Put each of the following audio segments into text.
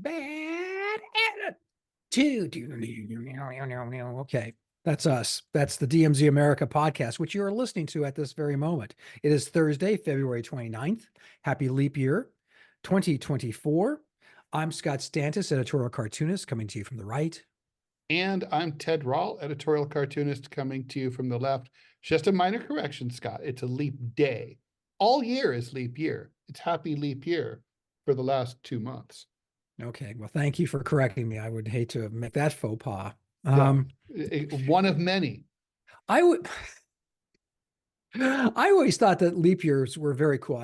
Bad attitude. Okay. That's us. That's the DMZ America podcast, which you are listening to at this very moment. It is Thursday, February 29th. Happy leap year 2024. I'm Scott Stantis, editorial cartoonist, coming to you from the right. And I'm Ted Rall, editorial cartoonist, coming to you from the left. Just a minor correction, Scott. It's a leap day. All year is leap year. It's happy leap year for the last 2 months. Okay. Well, thank you for correcting me. I would hate to make that faux pas. Well, one of many. I would. I always thought that leap years were very cool.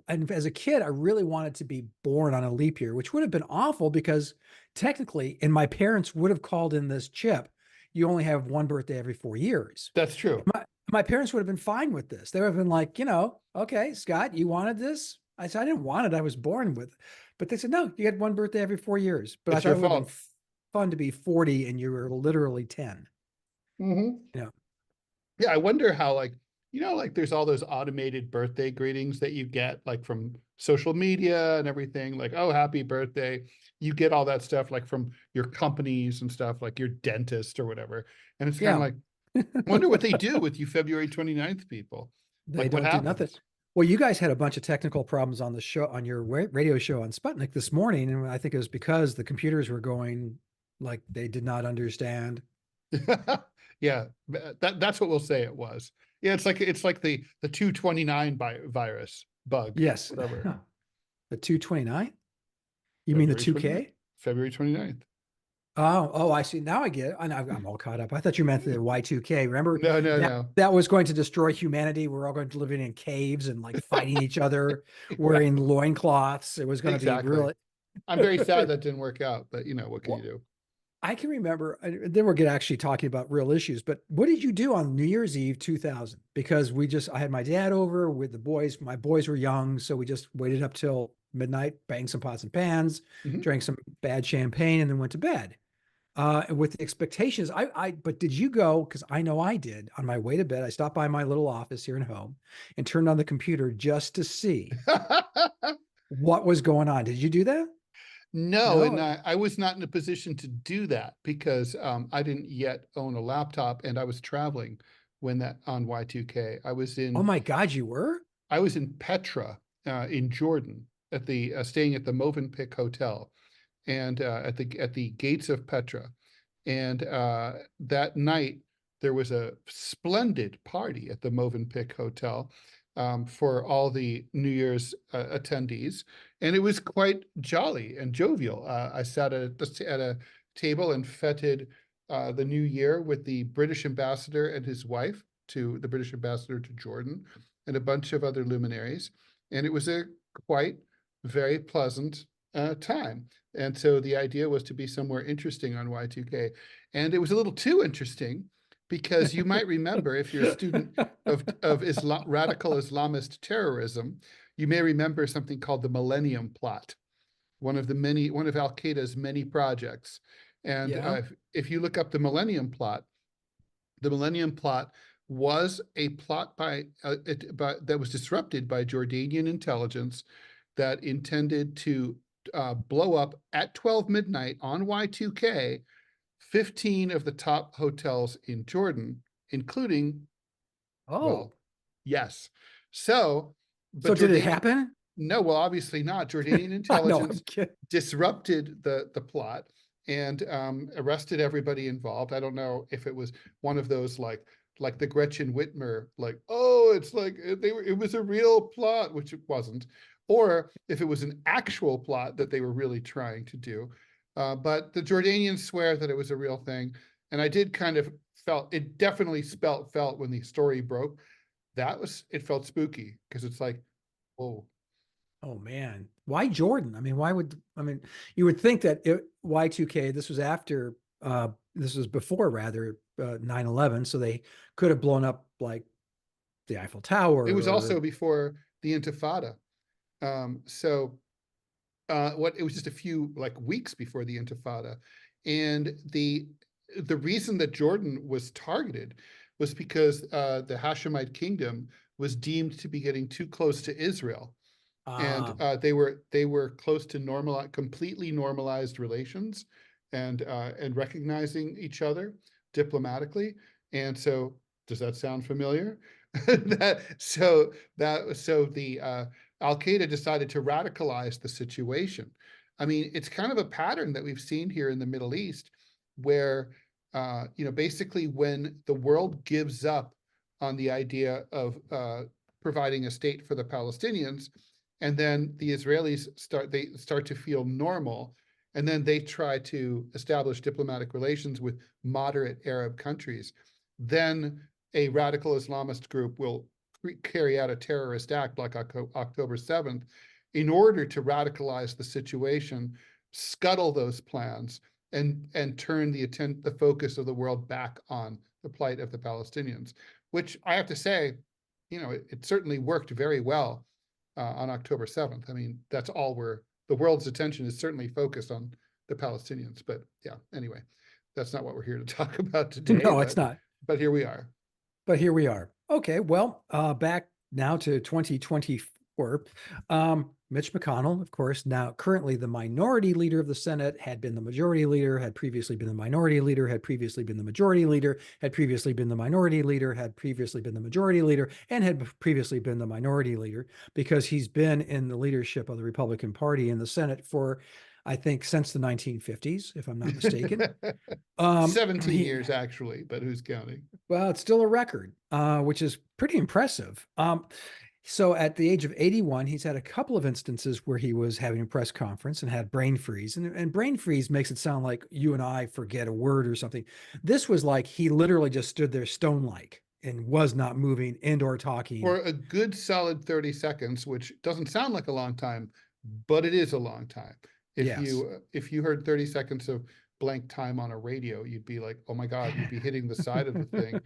And as a kid, I really wanted to be born on a leap year, which would have been awful because technically, and my parents would have called in this chip, you only have one birthday every 4 years. That's true. My parents would have been fine with this. They would have been like, okay, Scott, you wanted this? I said, I didn't want it. I was born with it. But they said, no, you get one birthday every 4 years. But It's I thought your it would have fault. been fun to be 40 and you were literally 10. Yeah, I wonder how, like there's all those automated birthday greetings that you get, like from social media and everything, like, oh, happy birthday. You get all that stuff like from your companies and stuff, like your dentist or whatever. And it's kind of Yeah. like, I wonder what they do with you February 29th people. They Like, what don't do nothing. happens? Well, you guys had a bunch of technical problems on the show, on your radio show on Sputnik this morning, and I think it was because the computers were going like they did not understand. Yeah, that's what we'll say it was. Yeah, it's like the 229 virus bug, Yes, whatever. the 229. You mean the February 29th. 2K? February 29th. Oh, I see. Now I get it. I'm all caught up. I thought you meant the Y2K. Remember No, no, that no. that was going to destroy humanity. We're all going to live in caves and like fighting each other, Right. wearing loincloths. It was going to be Exactly. really. I'm very sad that didn't work out, but what can you Well, do? I can remember, then we're going to actually talking about real issues, but what did you do on New Year's Eve 2000? Because I had my dad over with the boys. My boys were young, so we just waited up till midnight, banged some pots and pans, Mhm. drank some bad champagne, and then went to bed. With the expectations, but did you go? Because I know I did. On my way to bed, I stopped by my little office here in home and turned on the computer just to see what was going on. Did you do that? No, and No. I was not in a position to do that because I didn't yet own a laptop, and I was traveling when that on Y2K. Oh my God, you were? I was in Petra, in Jordan, at the staying at the Movenpick Hotel, and at the gates of Petra. And that night there was a splendid party at the Movenpick Hotel, for all the New Year's attendees, and it was quite jolly and jovial. I sat at a table and feted the New Year with the British ambassador and his wife, to the British ambassador to Jordan, and a bunch of other luminaries, and it was a quite very pleasant time. And so the idea was to be somewhere interesting on Y2K, and it was a little too interesting because you might remember, if you're a student of radical Islamist terrorism, you may remember something called the Millennium Plot, one of Al Qaeda's many projects. And Yeah. if you look up the Millennium Plot was a plot that was disrupted by Jordanian intelligence that intended to blow up at 12 midnight on Y2K 15 of the top hotels in Jordan, including, Oh, well, yes. So, so but did it Jordanian, happen? no, well, obviously not. Jordanian No, I'm intelligence kidding. disrupted the plot and arrested everybody involved. I don't know if it was one of those like the Gretchen Whitmer, like, oh, it's like it was a real plot, which it wasn't, or if it was an actual plot that they were really trying to do. But the Jordanians swear that it was a real thing, and I did kind of it definitely felt when the story broke, it felt spooky because it's like, whoa. Oh man, why Jordan? You would think that Y2K, this was before rather 9/11, so they could have blown up like the Eiffel Tower It was or also before the Intifada. So it was just a few like weeks before the Intifada. And the reason that Jordan was targeted was because the Hashemite kingdom was deemed to be getting too close to Israel. And Ah, they were close to completely normalized relations, and recognizing each other diplomatically. And so, does that sound familiar? So the Al Qaeda decided to radicalize the situation. I mean, it's kind of a pattern that we've seen here in the Middle East, where basically when the world gives up on the idea of providing a state for the Palestinians, and then the Israelis start to feel normal, and then they try to establish diplomatic relations with moderate Arab countries, then a radical Islamist group will carry out a terrorist act like October 7th in order to radicalize the situation, scuttle those plans, and turn the focus of the world back on the plight of the Palestinians, which I have to say, it certainly worked very well on October 7th. I mean, that's all the world's attention is certainly focused on the Palestinians. But yeah, anyway, that's not what we're here to talk about today, no, it's not. but here we are. But here we are. Okay, well, back now to 2024. Mitch McConnell, of course, now currently the minority leader of the Senate, had been the majority leader, had previously been the minority leader, had previously been the majority leader, had previously been the minority leader, had previously been the majority leader, and had previously been the minority leader, because he's been in the leadership of the Republican Party in the Senate for, I think, since the 1950s, if I'm not mistaken. 17 years actually, but who's counting? Well, it's still a record, which is pretty impressive. So at the age of 81, he's had a couple of instances where he was having a press conference and had brain freeze. And brain freeze makes it sound like you and I forget a word or something. This was like he literally just stood there stone-like and was not moving and or talking. For a good solid 30 seconds, which doesn't sound like a long time, but it is a long time. If you heard 30 seconds of blank time on a radio, you'd be like, oh my God, you'd be hitting the side of the thing.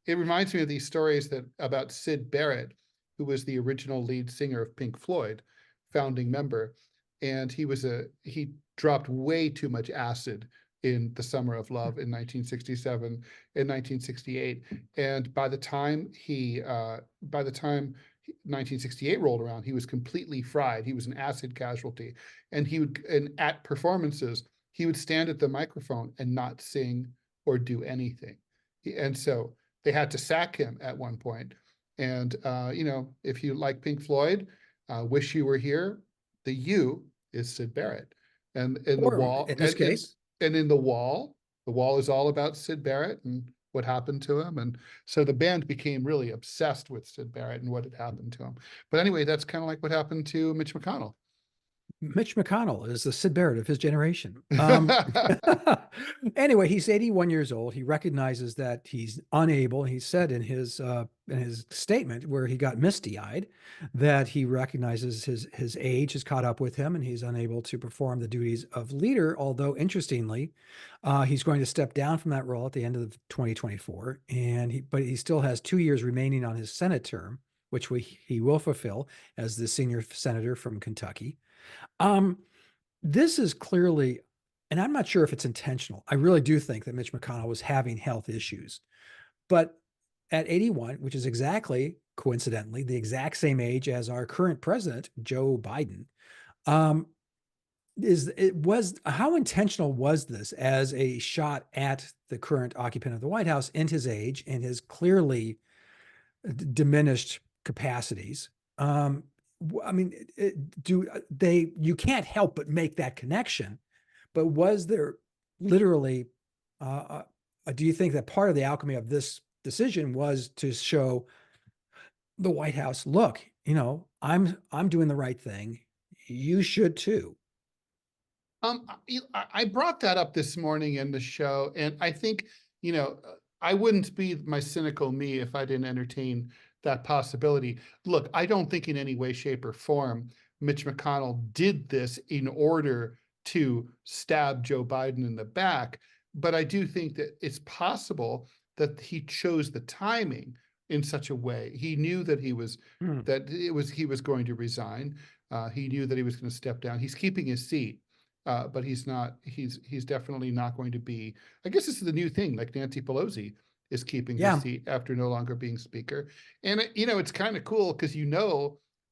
It reminds me of these stories about Syd Barrett, who was the original lead singer of Pink Floyd, founding member. And he dropped way too much acid in The Summer of Love in 1967 and 1968. And by the time 1968 rolled around, he was completely fried. He was an acid casualty. And at performances, he would stand at the microphone and not sing or do anything. And so they had to sack him at one point. And, if you like Pink Floyd, Wish You Were Here, the U is Syd Barrett. And in the wall, in this case, and in the wall is all about Syd Barrett and what happened to him. And so the band became really obsessed with Syd Barrett and what had happened to him. But anyway, that's kind of like what happened to Mitch McConnell. Mitch McConnell is the Syd Barrett of his generation. Anyway, he's 81 years old. He recognizes that he's unable. He said in his statement, where he got misty-eyed, that he recognizes his age has caught up with him and he's unable to perform the duties of leader. Although interestingly, he's going to step down from that role at the end of 2024, but he still has 2 years remaining on his Senate term, which he will fulfill as the senior senator from Kentucky. This is clearly, and I'm not sure if it's intentional. I really do think that Mitch McConnell was having health issues, but at 81, which is exactly, coincidentally, the exact same age as our current president, Joe Biden, how intentional was this as a shot at the current occupant of the White House and his age and his clearly diminished capacities? I mean, you can't help but make that connection, but was there literally, do you think that part of the alchemy of this decision was to show the White House, look, I'm doing the right thing. You should too. I brought that up this morning in the show, and I think, I wouldn't be my cynical me if I didn't entertain that possibility. Look, I don't think in any way, shape, or form Mitch McConnell did this in order to stab Joe Biden in the back, but I do think that it's possible that he chose the timing in such a way. He knew that he was going to resign. He knew that he was going to step down. He's keeping his seat. But he's definitely not going to be, I guess this is the new thing, like Nancy Pelosi is keeping her seat after no longer being speaker. And, it's kind of cool because,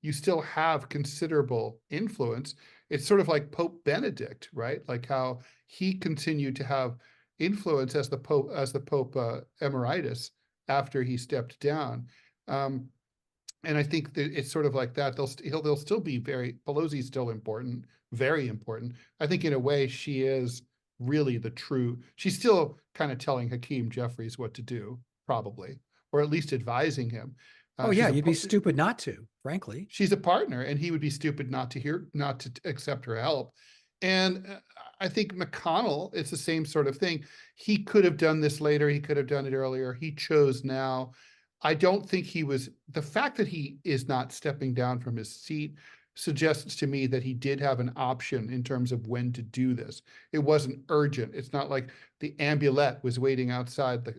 you still have considerable influence. It's sort of like Pope Benedict, right? Like how he continued to have influence as the Pope Emeritus after he stepped down. And I think that it's sort of like that. They'll still be Pelosi's still important, very important. I think in a way she is really she's still kind of telling Hakeem Jeffries what to do, probably, or at least advising him. Oh yeah, you'd be stupid not to, frankly. She's a partner, and he would be stupid not to accept her help. And I think McConnell, it's the same sort of thing. He could have done this later. He could have done it earlier. He chose now. I don't think the fact that he is not stepping down from his seat suggests to me that he did have an option in terms of when to do this. It wasn't urgent. It's not like the ambulette was waiting outside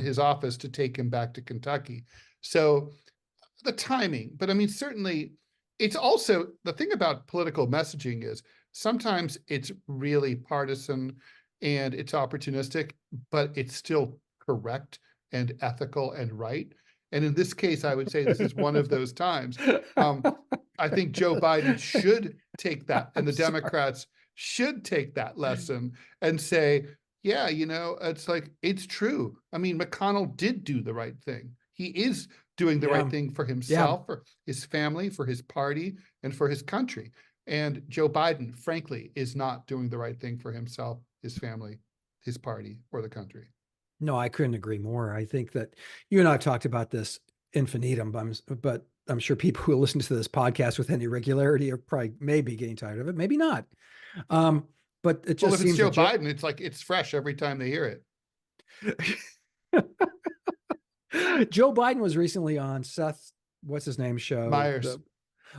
his office to take him back to Kentucky. So the timing, but I mean, certainly it's also the thing about political messaging is sometimes it's really partisan and it's opportunistic, but it's still correct and ethical and right. And in this case, I would say this is one of those times. I think Joe Biden should take that, and the Democrats should take that lesson and say, yeah, it's like, it's true. I mean, McConnell did do the right thing. He is doing the right thing for himself, for his family, for his party, and for his country. And Joe Biden, frankly, is not doing the right thing for himself, his family, his party, or the country. No, I couldn't agree more. I think that you and I have talked about this infinitum, but I'm sure people who listen to this podcast with any regularity are probably maybe getting tired of it, maybe not. But it just seems if it's Joe Biden, it's like it's fresh every time they hear it. Joe Biden was recently on Seth, what's his name, show? Myers.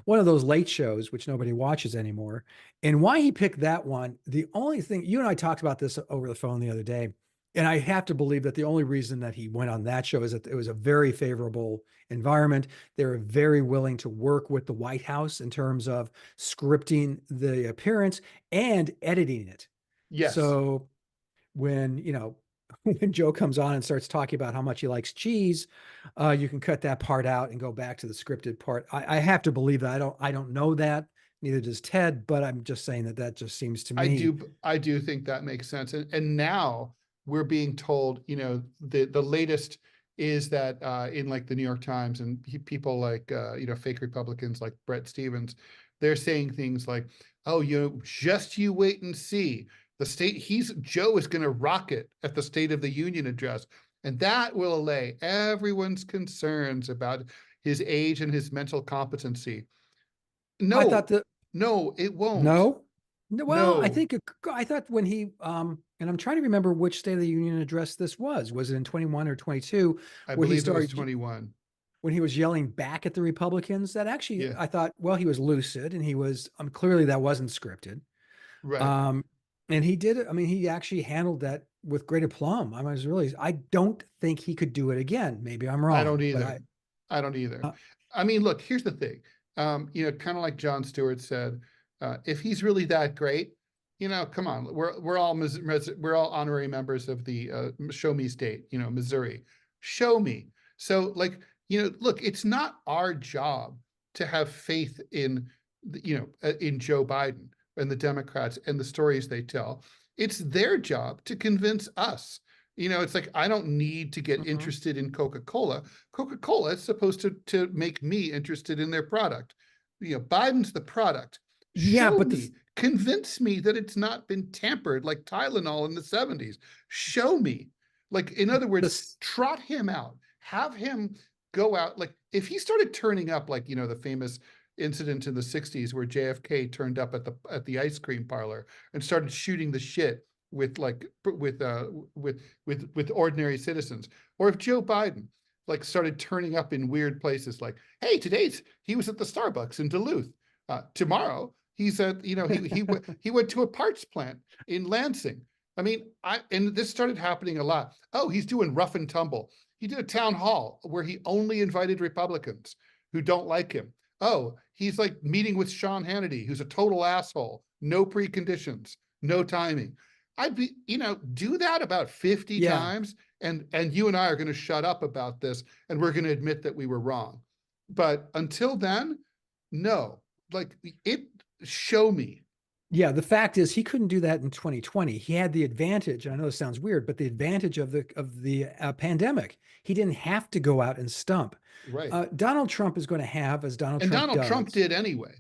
One of those late shows, which nobody watches anymore. And why he picked that one, the only thing, you and I talked about this over the phone the other day, and I have to believe that the only reason that he went on that show is that it was a very favorable environment. They were very willing to work with the White House in terms of scripting the appearance and editing it. Yes. So when Joe comes on and starts talking about how much he likes cheese, you can cut that part out and go back to the scripted part. I have to believe that. I don't know that. Neither does Ted, but I'm just saying that just seems to me. I do think that makes sense. And now we're being told, the latest is that in like the New York Times and people like, fake Republicans like Brett Stevens, they're saying things like, oh, just you wait and see. Joe is going to rock it at the State of the Union address. And that will allay everyone's concerns about his age and his mental competency. No, no, it won't. No. Well, no. I thought when he, and I'm trying to remember which State of the Union address this was. Was it in 21 or 22? I believe it was 21. When he was yelling back at the Republicans, that actually, I thought, well, he was lucid and he was, clearly that wasn't scripted. Right. And he did it. I mean, he actually handled that with great aplomb. I don't think he could do it again. Maybe I'm wrong. I don't either. I don't either. I mean, look, here's the thing. Kind of like Jon Stewart said, if he's really that great, come on, we're all honorary members of the Show Me State, Missouri. Show me. So like, look, it's not our job to have faith in Joe Biden and the Democrats and the stories they tell. It's their job to convince us. It's like, I don't need to get interested in Coca-Cola. Coca-Cola is supposed to make me interested in their product. Biden's the product. Convince me that it's not been tampered like Tylenol in the 70s. Show me. Like, in other words, trot him out. Have him go out. Like, if he started turning up, like, the famous incident in the 60s where JFK turned up at the ice cream parlor and started shooting the shit with ordinary citizens, or if Joe Biden like started turning up in weird places, like, hey, he was at the Starbucks in Duluth. Tomorrow he's at he went to a parts plant in Lansing. I mean, and this started happening a lot. Oh, he's doing rough and tumble. He did a town hall where he only invited Republicans who don't like him. Oh, he's like meeting with Sean Hannity, who's a total asshole. No preconditions, no timing. I'd be, do that about 50 times, and you and I are going to shut up about this, and we're going to admit that we were wrong. But until then, No, like it, show me. Yeah, the fact is he couldn't do that in 2020. He had the advantage. I know this sounds weird, but the advantage of the pandemic. He didn't have to go out and stump. Right. Donald Trump is going to have, as Donald And Trump Donald Trump does. did anyway.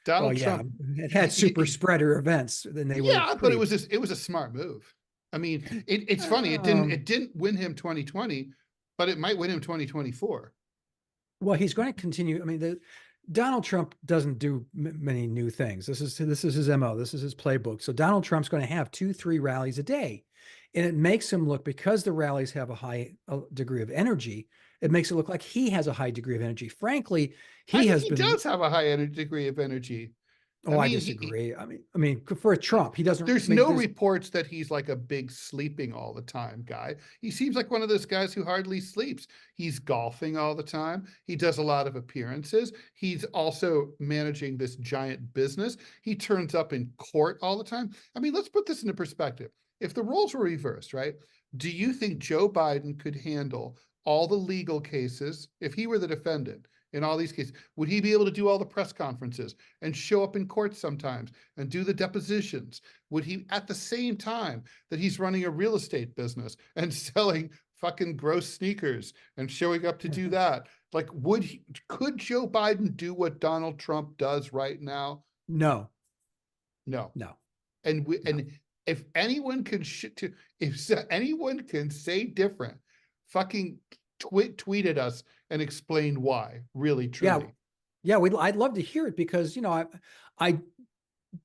Well, Donald yeah, Trump, it had super spreader events, and they were yeah, but pretty. it was a smart move. I mean, it's funny. Um, It didn't win him 2020, but it might win him 2024. well, he's going to continue. I mean, Donald Trump doesn't do many new things. This is his MO. This is his playbook. So Donald Trump's going to have 2, 3 rallies a day, and it makes him look, because the rallies have a high degree of energy. It makes it look like he has a high degree of energy. Frankly, I he think has he been. does have a high degree of energy. I Oh, I mean, disagree. I mean, for Trump, he doesn't. I there's mean, no there's reports that he's like a big sleeping all the time guy. He seems like one of those guys who hardly sleeps. He's golfing all the time. He does a lot of appearances. He's also managing this giant business. He turns up in court all the time. I mean, let's put this into perspective. If the roles were reversed, right? Do you think Joe Biden could handle all the legal cases if he were the defendant in all these cases? Would he be able to do all the press conferences and show up in court sometimes and do the depositions? Would he, at the same time that he's running a real estate business and selling fucking gross sneakers and showing up to do that? Like, could Joe Biden do what Donald Trump does right now? no, No. no, no. And if anyone can if anyone can say different, fucking tweet at us and explain why, really, Yeah, truly. yeah. I'd love to hear it, because I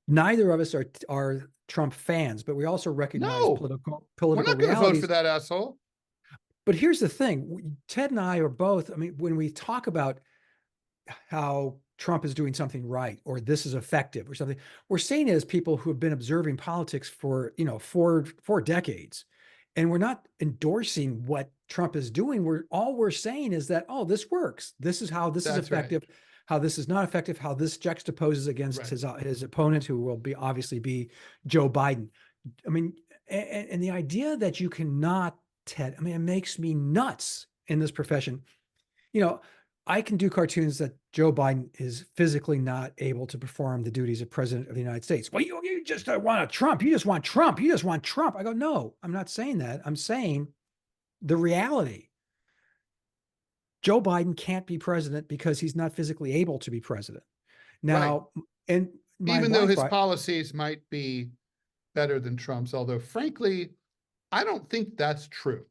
neither of us are Trump fans, but we also recognize No, we're political not going to vote for realities. that asshole. But here's the thing: Ted and I are both. I mean, when we talk about how Trump is doing something right, or this is effective or something, we're saying it as people who have been observing politics for, 4 decades. And we're not endorsing what Trump is doing. We're saying is that, oh, this works. This is how this is That's right. effective, how this is not effective, how this juxtaposes against Right. his opponent, who will obviously be Joe Biden. I mean, and the idea that you cannot, Ted, I mean, it makes me nuts in this profession. You know, I can do cartoons that Joe Biden is physically not able to perform the duties of president of the United States. Well, you just want a Trump. You just want Trump. You just want Trump. I go, no, I'm not saying that. I'm saying the reality. Joe Biden can't be president because he's not physically able to be president. Right. Now, and my Even though wife, his policies might be better than Trump's, although frankly, I don't think that's true.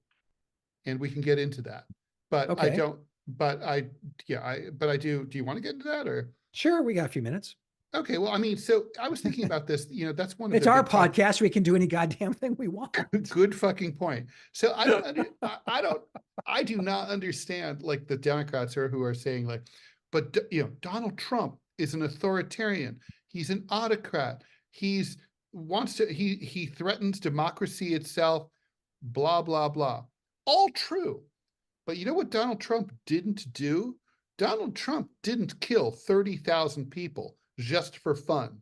And we can get into that. But I okay, don't, but I, yeah, but I do. Do you want to get into that, or? sure, we got a few minutes. Okay, well, I mean, so I was thinking about this, that's one of It's the our big podcast. We can do any goddamn thing we want. good fucking point. So I do not understand like the Democrats who are saying like, but Donald Trump is an authoritarian. He's an autocrat. He threatens democracy itself, blah, blah, blah. All true. But you know what Donald Trump didn't do? Donald Trump didn't kill 30,000 people just for fun.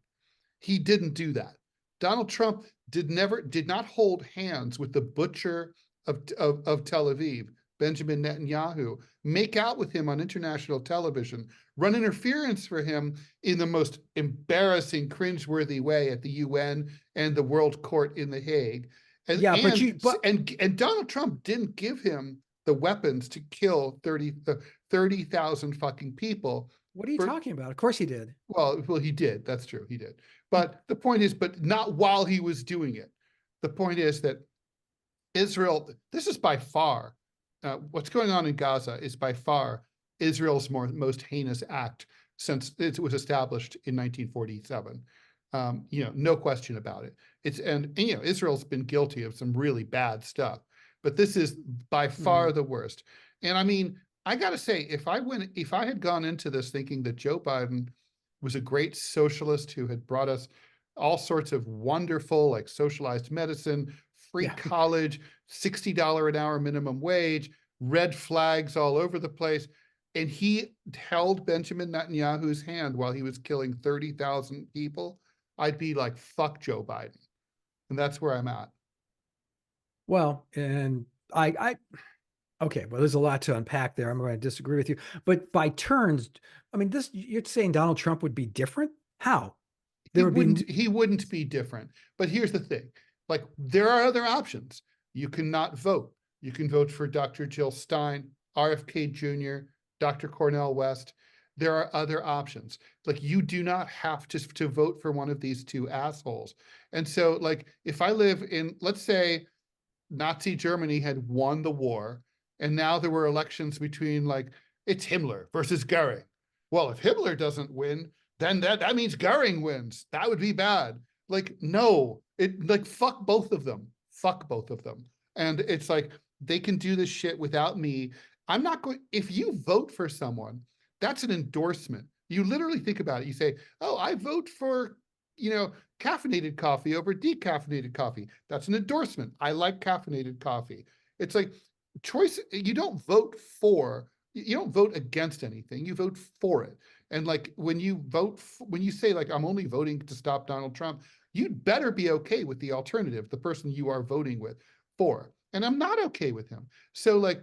He didn't do that. Donald Trump did not hold hands with the butcher of Tel Aviv, Benjamin Netanyahu, make out with him on international television, run interference for him in the most embarrassing, cringeworthy way at the UN and the World Court in The Hague. Yeah, And Donald Trump didn't give him the weapons to kill 30,000 fucking people. what are you talking about? Of course he did. Well, he did. That's true. He did. But the point is, but not while he was doing it. The point is that Israel, this is by far, what's going on in Gaza is by far Israel's most heinous act since it was established in 1947. No question about it. Israel's been guilty of some really bad stuff, but this is by far the worst. And I mean, I got to say, if I had gone into this thinking that Joe Biden was a great socialist who had brought us all sorts of wonderful, like socialized medicine, free college, $60 an hour minimum wage, red flags all over the place, and he held Benjamin Netanyahu's hand while he was killing 30,000 people, I'd be like, fuck Joe Biden. And that's where I'm at. Well, and I Okay, well, there's a lot to unpack there. I'm going to disagree with you. But by turns, I mean, this, you're saying Donald Trump would be different? How? There would be, He wouldn't be different. But here's the thing, like there are other options. You cannot vote. You can vote for Dr. Jill Stein, RFK Jr., Dr. Cornel West. There are other options. Like you do not have to vote for one of these two assholes. And so like if I live in, let's say Nazi Germany had won the war, and now there were elections between like it's Himmler versus Goering. Well, if Himmler doesn't win, then that means Goering wins. That would be bad. Like, no, it like fuck both of them. Fuck both of them. And it's like they can do this shit without me. I'm not going, if you vote for someone, that's an endorsement. You literally think about it. You say, oh, I vote for, caffeinated coffee over decaffeinated coffee. That's an endorsement. I like caffeinated coffee. It's like choice. You don't vote for, you don't vote against anything. You vote for it. And like when you vote, when you say like, I'm only voting to stop Donald Trump, you'd better be okay with the alternative, the person you are voting with for. And I'm not okay with him. So like,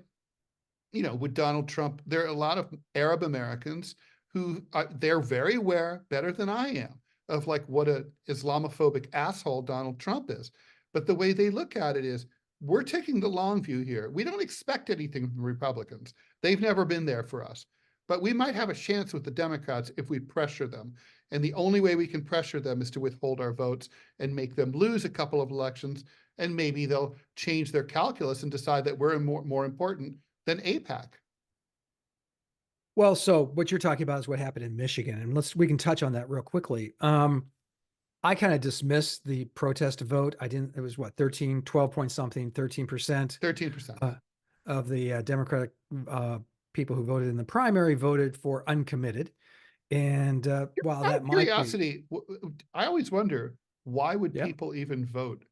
with Donald Trump, there are a lot of Arab Americans who they're very aware, better than I am, of like what a Islamophobic asshole Donald Trump is. But the way they look at it is, we're taking the long view here. We don't expect anything from Republicans. They've never been there for us. But we might have a chance with the Democrats if we pressure them. And the only way we can pressure them is to withhold our votes and make them lose a couple of elections. And maybe they'll change their calculus and decide that we're more important than AIPAC. well, so what you're talking about is what happened in Michigan. And we can touch on that real quickly. I kind of dismissed the protest vote. I didn't, it was what, 13, 12 point something, 13%. 13%. Of the Democratic people who voted in the primary voted for uncommitted. And while Out that of might be, curiosity, I always wonder, why would yeah, people even vote?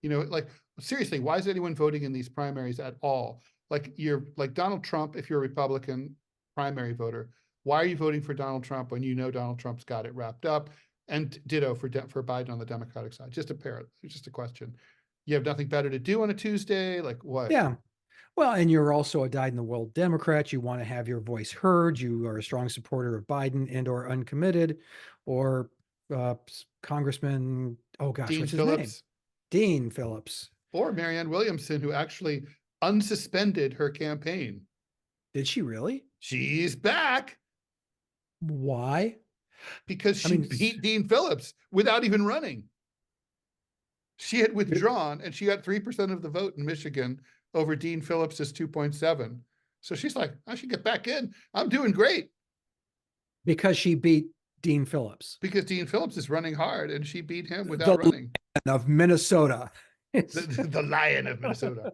Like seriously, why is anyone voting in these primaries at all? Like you're like Donald Trump, if you're a Republican primary voter, why are you voting for Donald Trump when you know Donald Trump's got it wrapped up? And ditto for Biden on the Democratic side. Just a question. You have nothing better to do on a Tuesday? Like what? yeah. Well, and you're also a dyed-in-the-wool Democrat. You want to have your voice heard. You are a strong supporter of Biden and or uncommitted, or Congressman, oh gosh, Dean what's his name? Phillips Dean Phillips. or Marianne Williamson, who actually unsuspended her campaign. Did she really? She's back Why? because I she mean, beat Dean Phillips without even running. She had withdrawn and she got 3% of the vote in Michigan over Dean Phillips's 2.7. So she's like, I should get back in. I'm doing great. because she beat Dean Phillips, Because Dean Phillips is running hard and she beat him the without running. Lion of Minnesota. The Lion of Minnesota.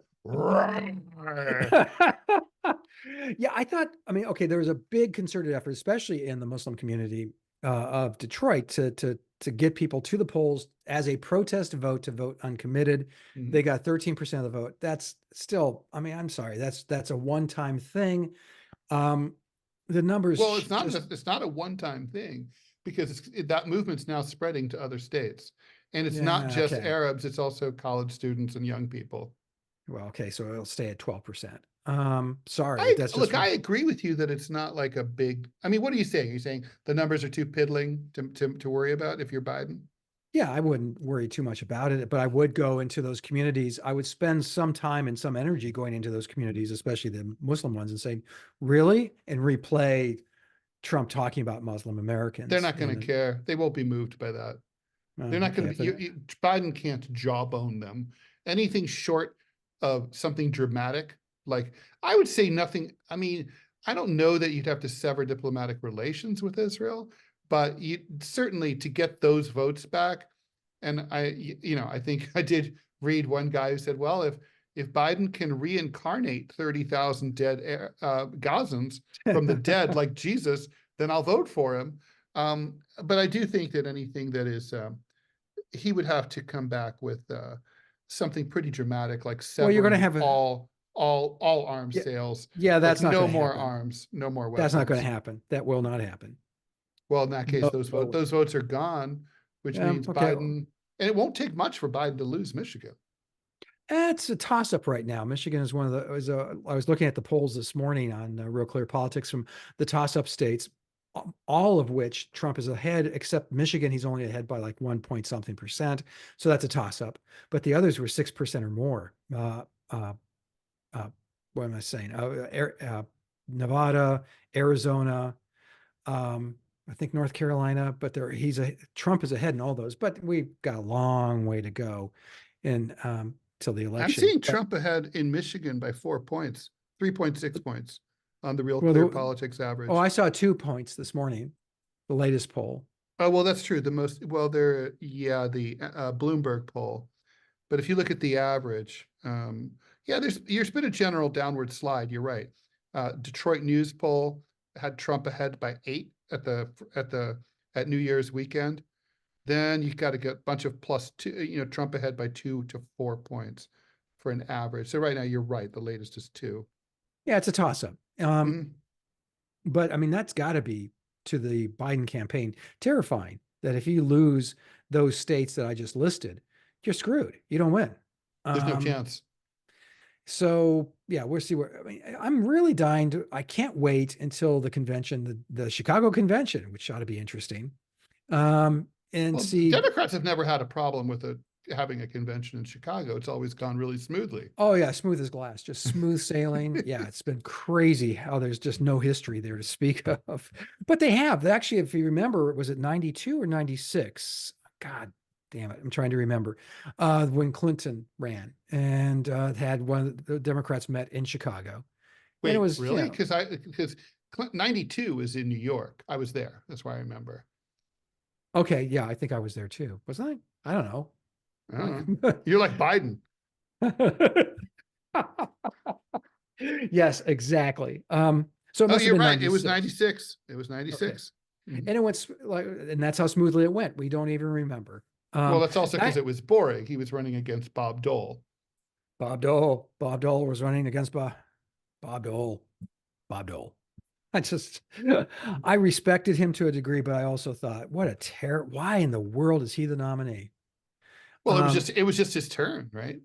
Yeah, I thought, I mean, okay, there was a big concerted effort, especially in the Muslim community of Detroit, to get people to the polls as a protest vote to vote uncommitted. Mhm. They got 13% of the vote. That's still, I mean, I'm sorry, that's a one-time thing. The numbers Well, it's not a one-time thing because that movement's now spreading to other states. And it's not yeah, just okay. Arabs, it's also college students and young people. Well, okay, so it'll stay at 12%. Sorry, I that's just look, I agree with you that it's not like a big, I mean, what are you saying? You're saying the numbers are too piddling to worry about if you're Biden? yeah, I wouldn't worry too much about it, but I would go into those communities. I would spend some time and some energy going into those communities, especially the Muslim ones, and saying, really? And replay Trump talking about Muslim They're Americans. not going to care. They won't be moved by that. They're not Okay, going to be, Biden can't jawbone them. Anything short of something dramatic, like I would say nothing. I mean, I don't know that you'd have to sever diplomatic relations with Israel, but you certainly to get those votes back. And I think I did read one guy who said, well, if Biden can reincarnate 30,000 dead Gazans from the dead like Jesus, then I'll vote for him. But I do think that anything that is, he would have to come back with something pretty dramatic, like well, you're going to severing have a, all arms yeah, sales, yeah, like that's not no going to more happen. arms, no more That's not going to weapons. happen. That will not happen. Well, in that case, No, no way. those votes are gone, which Yeah, means okay. Biden, and it won't take much for Biden to lose Michigan. It's a toss up right now. Michigan is one of the, I was looking at the polls this morning on Real Clear Politics from the toss up states, all of which Trump is ahead, except Michigan. He's only ahead by like 1 point something percent. So that's a toss up. But the others were 6% or more. Uh, what am I saying? Nevada, Arizona, I think North Carolina, but Trump is ahead in all those, but we've got a long way to go in till the I'm election. seeing But, Trump ahead in Michigan by 4 points, 3.6 points on the Real well, Clear Politics oh, I average. saw 2 points this morning, the latest poll. Oh, well, that's true. The Bloomberg poll. But if you look at the average, there's been a general downward slide. You're right. Detroit News poll had Trump ahead by 8 at New Year's weekend. Then you got to get a bunch of +2, Trump ahead by 2 to 4 points for an average. So right now you're right. The latest is 2. Yeah, it's a toss up. Mhm. But I mean, that's got to be to the Biden campaign terrifying that if you lose those states that I just listed, you're screwed. You don't win. There's no chance. So yeah, we'll see where. I mean, I'm really dying to. I can't wait until the convention, the Chicago convention, which ought to be interesting. And Well, see. Democrats have never had a problem with having a convention in Chicago. It's always gone really smoothly. Oh yeah, smooth as glass, just smooth sailing. Yeah, it's been crazy how there's just no history there to speak of. But they have. Actually, if you remember, was it 92 or 96? God damn it. I'm trying to remember. When Clinton ran and had one of the Democrats met in Chicago. And it Wait, was, really? Because 92 is in New York. I was there. That's why I remember. okay, yeah, I think I was there too. Wasn't I? I don't know. I don't know. You're like Biden. Yes, exactly. So it Oh, must have you're been right. It was 96. 96. It was Okay. 96. And it went like, and that's how smoothly it went. We don't even remember. Well, that's also because That it was boring. He was running against Bob Dole. Bob Dole was running against Bob Dole, Bob Dole. I just, I respected him to a degree, but I also thought, what a terror. Why in the world is he the nominee? Well, Um, it was just his turn, right?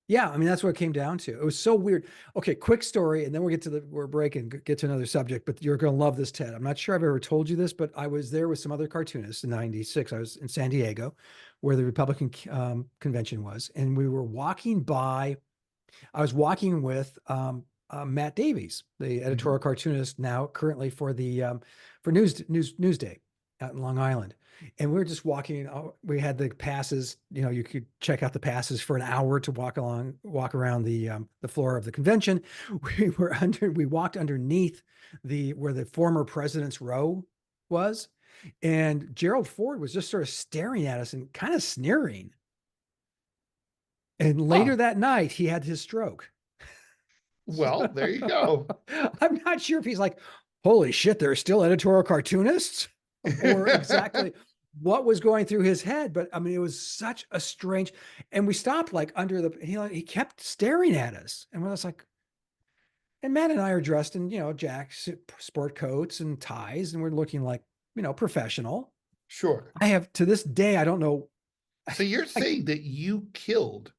Yeah, I mean that's what it came down to. It was so weird. Okay, quick story, and then we're breaking, get to another subject. But you're going to love this, Ted. I'm not sure I've ever told you this, but I was there with some other cartoonists in '96. I was in San Diego, where the Republican convention was, and we were walking by. I was walking with Matt Davies, the editorial cartoonist now currently for the for Newsday out in Long Island. And we were just walking. We had the passes. You could check out the passes for an hour to walk around the floor of the convention. We walked underneath where the former president's row was, and Gerald Ford was just sort of staring at us and kind of sneering. And later Huh. that night, he had his stroke. Well, there you go. I'm not sure if he's like, holy shit, there are still editorial cartoonists, or exactly what was going through his head. But I mean, it was such a strange, and we stopped like he kept staring at us. And I was like, and Matt and I are dressed in, Jack's sport coats and ties, and we're looking like, professional. Sure. I have to this day, I don't know. So you're saying that you killed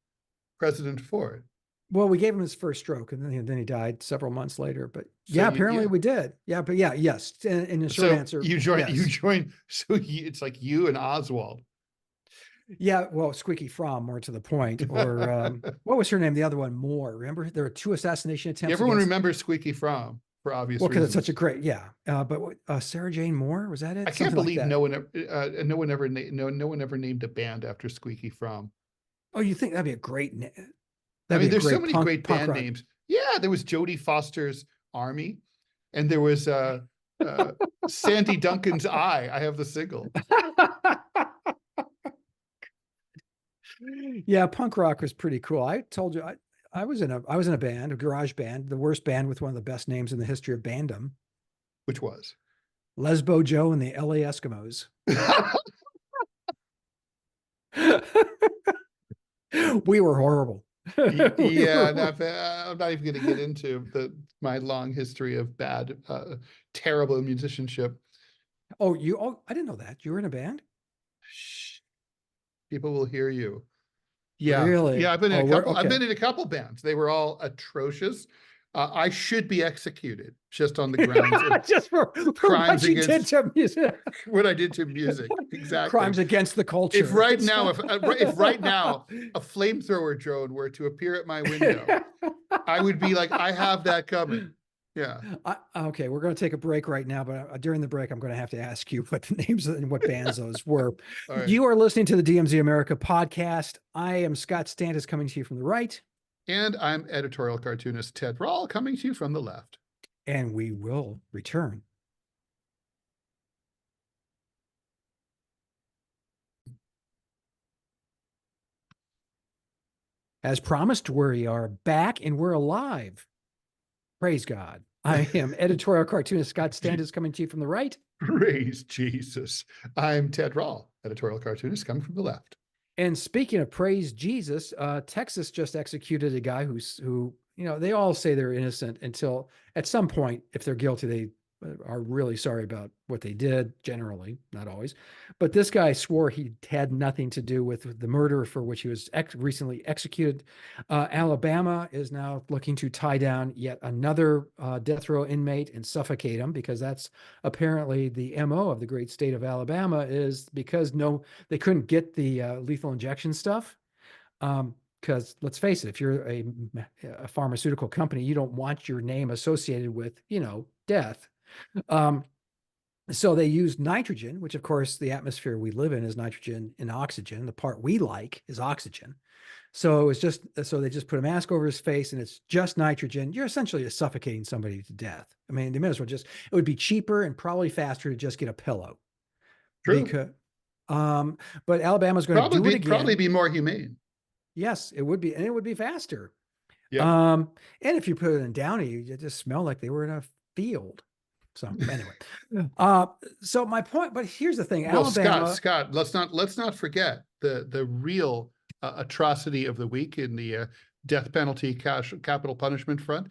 President Ford? Well, we gave him his first stroke, and then he died several months later. But So yeah, you, apparently yeah. we did. Yeah, but yeah, yes. And the short So answer, you join. You yes. join. It's like you and Oswald. Yeah, well, Squeaky Fromm, more to the point, or what was her name? The other one, Moore. Remember, there were 2 assassination attempts Everyone against. remembers Squeaky Fromm for obvious Well, because it's reasons. such a great, yeah. But Sarah Jane Moore, was that it? I can't Something like believe that. no one ever named a band after Squeaky Fromm. Oh, you think that'd be a great? I That'd be mean, a there's so great many great punk band rock. names. Yeah, there was Jodie Foster's Army, and there was Sandy Duncan's I have the single. Yeah, punk rock was pretty cool. I told you I was in a band, a garage band, the worst band with one of the best names in the history of bandom. Which was Lesbo Joe and the LA Eskimos. We were horrible. We yeah, were, I'm not even going to get into my long history of bad, terrible musicianship. I didn't know that. You were in a band? Shh, people will hear you. Yeah, Really? yeah. I've been in Oh, a we're couple. I've okay. been in a couple bands. They were all atrocious. I should be executed just on the grounds of Just for crimes what you did against to music. what I did to music. Exactly. Crimes against the If culture. right now, if right now a flamethrower drone were to appear at my window, I would be like, I have that coming. Yeah. Okay, we're going to take a break right now, but during the break, I'm going to have to ask you what the names and what bands those were. All right. You are listening to the DMZ America podcast. I am Scott Stantis coming to you from the right. And I'm editorial cartoonist Ted Rall coming to you from the left. And we will return. As promised, we are back and we're alive. Praise God. I am editorial cartoonist Scott Stantis coming to you from the right. Praise Jesus. I'm Ted Rall, editorial cartoonist coming from the left. And speaking of praise Jesus, Texas just executed a guy who, they all say they're innocent until at some point, if they're guilty, they are really sorry about what they did, generally, not always. But this guy swore he had nothing to do with the murder for which he was recently executed. Alabama is now looking to tie down yet another death row inmate and suffocate him, because that's apparently the MO of the great state of Alabama, is because they couldn't get the lethal injection stuff. Because let's face it, if you're a pharmaceutical company, you don't want your name associated with, death. So they used nitrogen, which of course the atmosphere we live in is nitrogen and oxygen. The part we like is oxygen. So they just put a mask over his face and it's just nitrogen. You're essentially suffocating somebody to death. I mean, they may as well it would be cheaper and probably faster to just get a pillow. True. Because, but Alabama's going to do it again. Probably be more humane. Yes, it would be. And it would be faster. Yeah. And if you put it in Downey, you just smell like they were in a field. So anyway, so my point, but here's the thing, Well, Alabama. Scott, let's not forget the real atrocity of the week in the death penalty capital punishment front.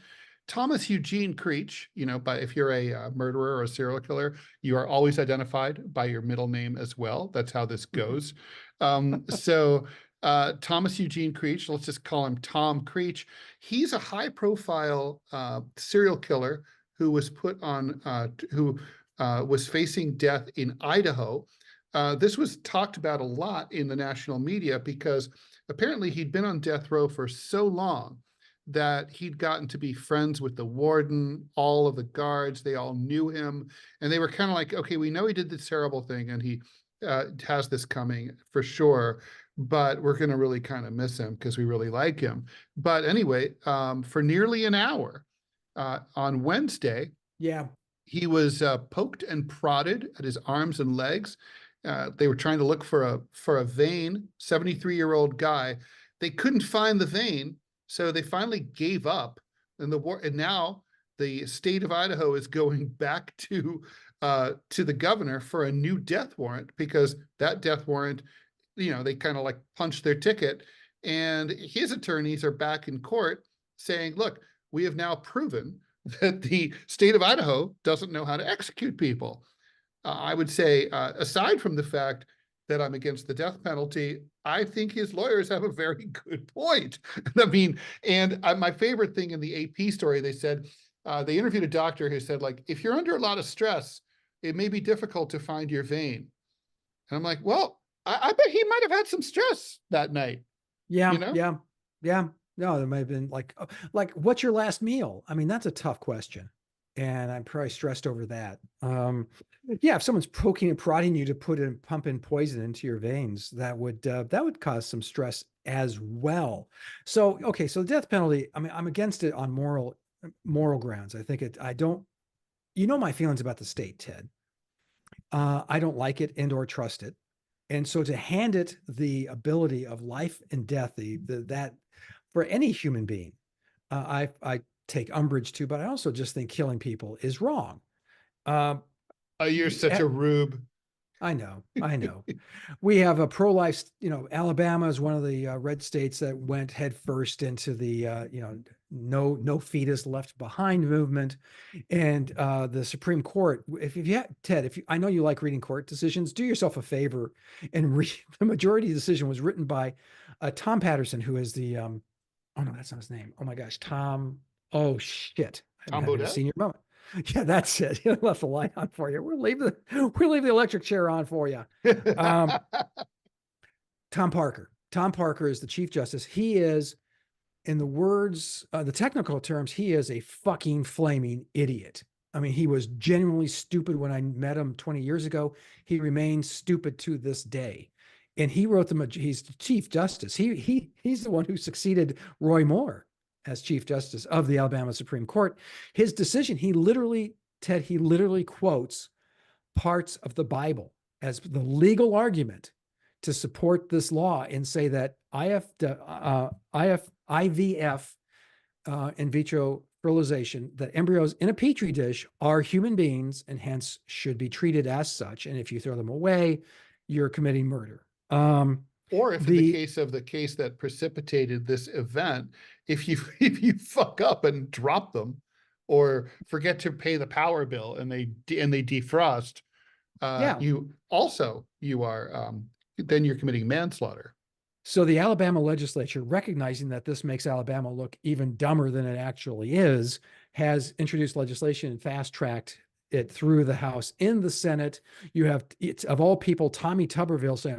Thomas Eugene Creech, but if you're a murderer or a serial killer, you are always identified by your middle name as well. That's how this goes. So Thomas Eugene Creech, let's just call him Tom Creech. He's a high-profile serial killer who was put on, who was facing death in Idaho. This was talked about a lot in the national media because apparently he'd been on death row for so long that he'd gotten to be friends with the warden, all of the guards, they all knew him, and they were kind of like, okay, we know he did this terrible thing and he has this coming for sure, but we're going to really kind of miss him because we really like him. But anyway, for nearly an hour, on Wednesday, he was poked and prodded at his arms and legs. They were trying to look for a vein. 73-year-old guy. They couldn't find the vein, so they finally gave up. And now the state of Idaho is going back to the governor for a new death warrant, because that death warrant, they kind of like punched their ticket, and his attorneys are back in court saying, look, we have now proven that the state of Idaho doesn't know how to execute people. I would say, aside from the fact that I'm against the death penalty, I think his lawyers have a very good point. I mean, and my favorite thing in the AP story, they said, they interviewed a doctor who said, like, if you're under a lot of stress, it may be difficult to find your vein. And I'm like, well, I bet he might have had some stress that night. Yeah. No, there might have been like, what's your last meal? I mean, that's a tough question. And I'm probably stressed over that. If someone's poking and prodding you to pump in poison into your veins, that would cause some stress as well. So, okay. So the death penalty, I mean, I'm against it on moral grounds. I think my feelings about the state, Ted. I don't like it and or trust it. And so to hand it the ability of life and death, that for any human being, I take umbrage to, but I also just think killing people is wrong. You're such a rube. I know. I know. We have a pro-life, Alabama is one of the red states that went headfirst into the, no fetus left behind movement. And the Supreme Court, if you Ted, I know you like reading court decisions, do yourself a favor and read the majority decision was written by Tom Patterson, who is the, oh no, that's not his name. Oh my gosh, Tom. Oh shit. I'm Tom having a Bodett? senior moment. Yeah, that's it. He left the light on for you. We'll leave the electric chair on for you. Um, Tom Parker. Tom Parker is the Chief Justice. He is, in the words, the technical terms, he is a fucking flaming idiot. I mean, he was genuinely stupid when I met him 20 years ago. He remains stupid to this day. And he wrote he's the Chief Justice. He's the one who succeeded Roy Moore as Chief Justice of the Alabama Supreme Court. His decision, he literally quotes parts of the Bible as the legal argument to support this law and say that IVF, in vitro fertilization, that embryos in a petri dish are human beings and hence should be treated as such. And if you throw them away, you're committing murder. Or if in the case of the case that precipitated this event, if you if you fuck up and drop them or forget to pay the power bill and they defrost, Yeah. you are then you're committing manslaughter. So the Alabama legislature, recognizing that this makes Alabama look even dumber than it actually is, has introduced legislation and fast-tracked it through the House. In the Senate, you have, of all people, Tommy Tuberville saying,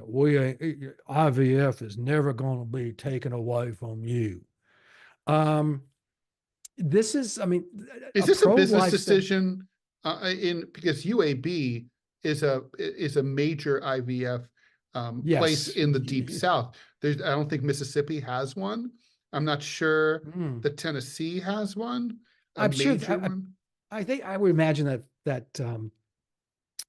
IVF is never going to be taken away from you. This is, I mean, is this a business decision? Because UAB is a major IVF place in the Deep South. I don't think Mississippi has one. I'm not sure that Tennessee has one. I'm sure. I think I would imagine that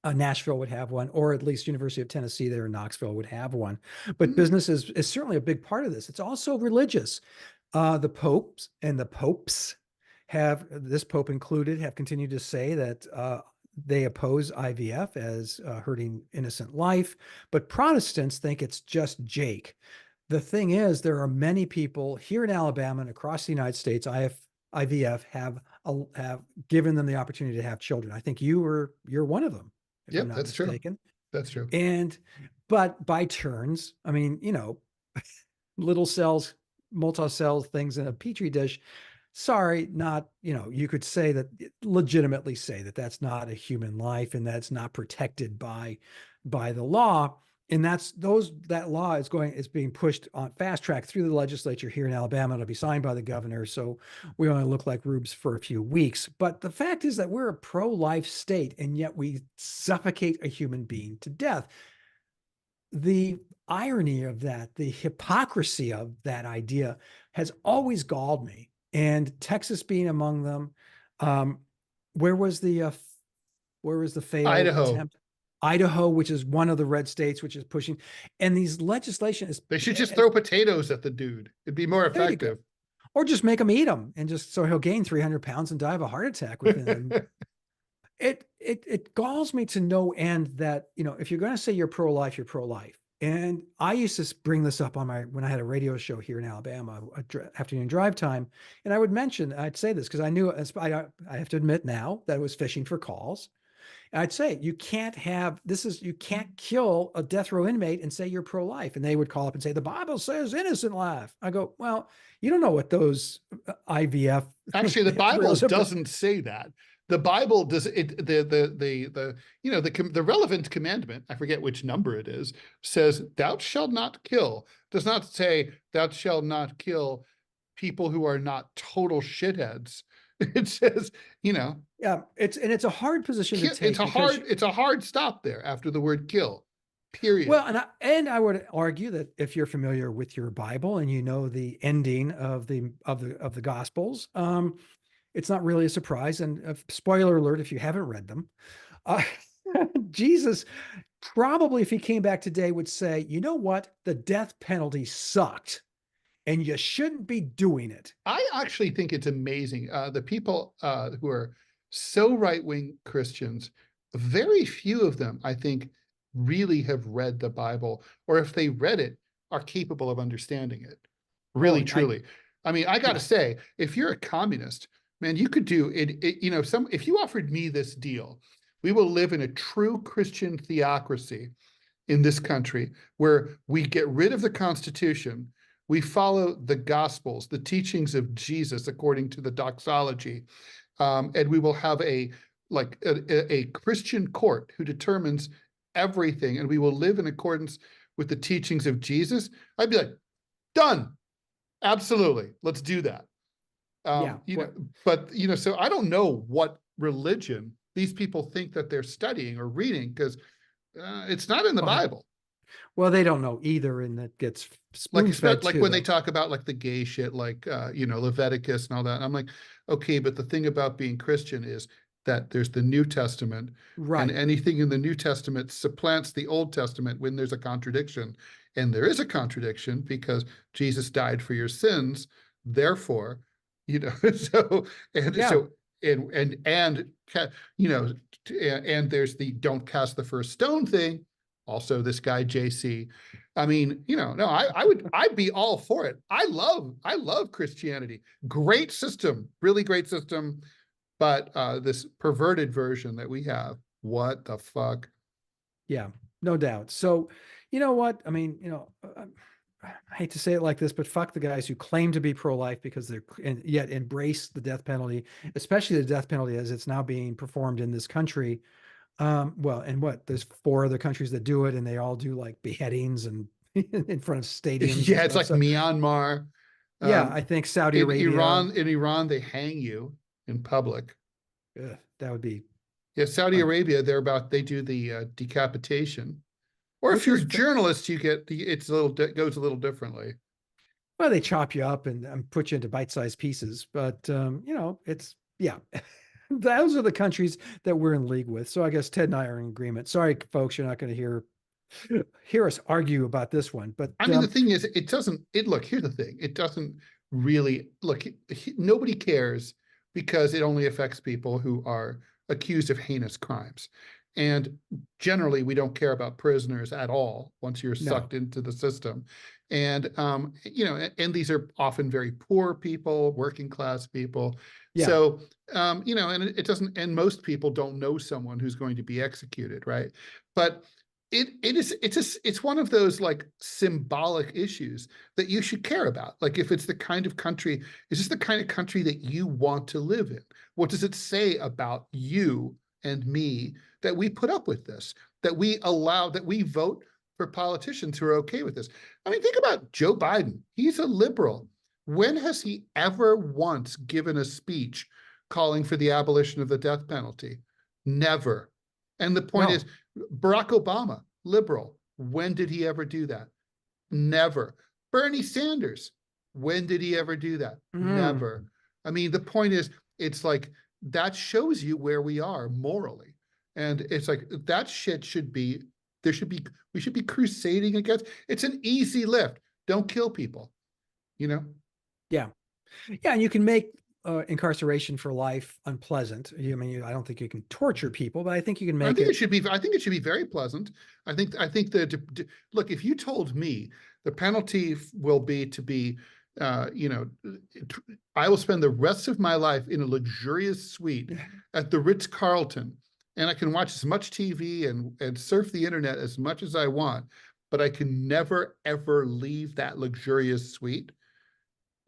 Nashville would have one, or at least University of Tennessee there in Knoxville would have one. But business is certainly a big part of this. It's also religious. The popes this pope included, have continued to say that they oppose IVF as hurting innocent life, but Protestants think it's just Jake. The thing is, there are many people here in Alabama and across the United States, IVF have given them the opportunity to have children. I think you're one of them. Yep, that's true. That's true. But by turns, I mean, little cells, multi-cell things in a petri dish. Sorry, not, you could say that, legitimately say that that's not a human life and that's not protected by the law. And that law is being pushed on fast track through the legislature here in Alabama. It'll be signed by the governor. So we only look like rubes for a few weeks. But the fact is that we're a pro-life state, and yet we suffocate a human being to death. The irony of that, the hypocrisy of that idea has always galled me. And Texas being among them. Where was the failed attempt? Idaho, which is one of the red states, which is pushing, and these legislation is. They should just throw potatoes at the dude. It'd be more effective. Or just make him eat them, and just so he'll gain 300 pounds and die of a heart attack within. It galls me to no end that, if you're going to say you're pro-life, you're pro-life. And I used to bring this up on when I had a radio show here in Alabama, afternoon drive time. And I'd say this because I knew, I have to admit now that I was fishing for calls. And I'd say, you can't kill a death row inmate and say you're pro-life. And they would call up and say, the Bible says innocent life. I go, well, you don't know what those IVF. Actually, the Bible doesn't say that. The Bible does it. The relevant commandment, I forget which number it is, says thou shalt not kill. Does not say thou shalt not kill people who are not total shitheads. It says, Yeah, it's a hard position to take. It's a hard stop there after the word kill. Period. Well, and I would argue that if you're familiar with your Bible and you know the ending of the Gospels, it's not really a surprise. And spoiler alert, if you haven't read them, Jesus probably, if he came back today, would say, you know what? The death penalty sucked and you shouldn't be doing it. I actually think it's amazing. The people who are so right-wing Christians, very few of them, I think, really have read the Bible, or if they read it, are capable of understanding it. Oh, Really, truly. I mean, I got to yeah, say, if you're a communist, man, you could do it, you know, if you offered me this deal, we will live in a true Christian theocracy in this country where we get rid of the Constitution, we follow the Gospels, the teachings of Jesus according to the doxology, and we will have a Christian court who determines everything, and we will live in accordance with the teachings of Jesus. I'd be like, done, absolutely, let's do that. yeah. You know, Well, but you know, so I don't know what religion these people think that they're studying or reading, because it's not in the well, Bible. well, they don't know either, and that gets Like, spoon fed like to when they them. talk about like the gay shit, like you know, Leviticus and all that. I'm like, okay, but the thing about being Christian is that there's the New Testament, and Right. anything in the New Testament supplants the Old Testament when there's a contradiction. And there is a contradiction because Jesus died for your sins. Therefore, you know, so and Yeah. so and you know, and there's the don't cast the first stone thing. Also, this guy JC. I mean, you know, no, I'd be all for it. I love Christianity. Great system, really great system. But this perverted version that we have, what the fuck? Yeah, no doubt. So, you know what? I mean, I hate to say it like this, but fuck the guys who claim to be pro-life because they're and yet embrace the death penalty, especially the death penalty as it's now being performed in this country. Well, and what? There's four other countries that do it, and they all do like beheadings and in front of stadiums and Yeah, it's stuff. like So, Myanmar. yeah, Um, I think Saudi Arabia, In Iran, they hang you in public. that would be, Yeah, Saudi un- Arabia, they do the decapitation. Or if which you're a is, journalist, you get it's a little goes a little differently. well, they chop you up and, put you into bite-sized pieces. But it's yeah. Those are the countries that we're in league with. So I guess Ted and I are in agreement. Sorry, folks, you're not going to hear us argue about this one. But I mean, the thing is, it doesn't. It look, here's the thing. It doesn't really look. Nobody cares because it only affects people who are accused of heinous crimes, and generally, we don't care about prisoners at all once you're no, sucked into the system. And you know, and these are often very poor people, working class people. yeah, So you know, and it doesn't. And most people don't know someone who's going to be executed, right? But it's one of those like symbolic issues that you should care about. Like, if it's the kind of country, is this the kind of country that you want to live in? What does it say about you and me that we put up with this, that we allow, that we vote for politicians who are okay with this? I mean, think about Joe Biden. He's a liberal. When has he ever once given a speech calling for the abolition of the death penalty? Never. And the point is, no. Barack Obama, liberal. When did he ever do that? Never. Bernie Sanders, when did he ever do that? Mm, Never. I mean, the point is, it's like that shows you where we are morally. And it's like that shit should be, we should be crusading against. It's an easy lift. Don't kill people, you know? yeah, yeah, and you can make incarceration for life unpleasant. I mean, I don't think you can torture people, but I think you can I make think it it. should be. I think it should be very pleasant. I think that look, if you told me the penalty will be to be, you know, I will spend the rest of my life in a luxurious suite at the Ritz Carlton, and I can watch as much TV and surf the internet as much as I want, but I can never ever leave that luxurious suite,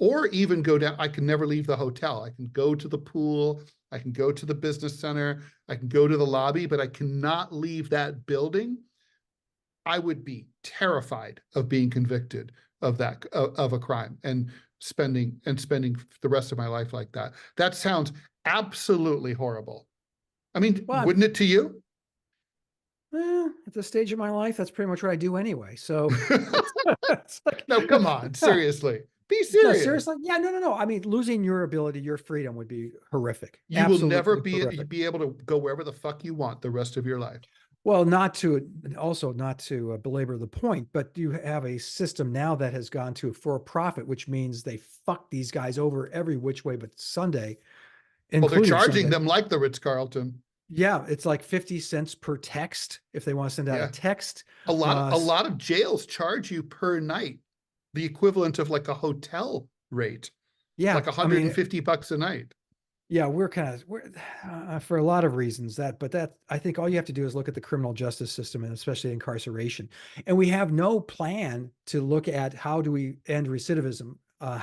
or even go down. I can never leave the hotel. I can go to the pool. I can go to the business center. I can go to the lobby, but I cannot leave that building. I would be terrified of being convicted of that, of a crime, and spending the rest of my life like that. That sounds absolutely horrible. I mean, Well, wouldn't it to you? at this stage of my life, that's pretty much what I do anyway. So it's like, No, come on, seriously. Be no, serious. seriously, yeah, no, no, no. I mean, losing your ability, your freedom would be horrific, You will never absolutely horrific. be able to go wherever the fuck you want the rest of your life. Well, not to also not to belabor the point, but you have a system now that has gone to for profit, which means they fuck these guys over every which way but Sunday, Well, they're including charging Sunday. them like the Ritz Carlton. Yeah, it's like 50 cents per text if they want to send out a Yeah. text. A lot of jails charge you per night, the equivalent of like a hotel rate, Yeah, like I mean, $150 a night. yeah, we're for a lot of reasons but that I think all you have to do is look at the criminal justice system and especially incarceration. And we have no plan to look at how do we end recidivism? Um,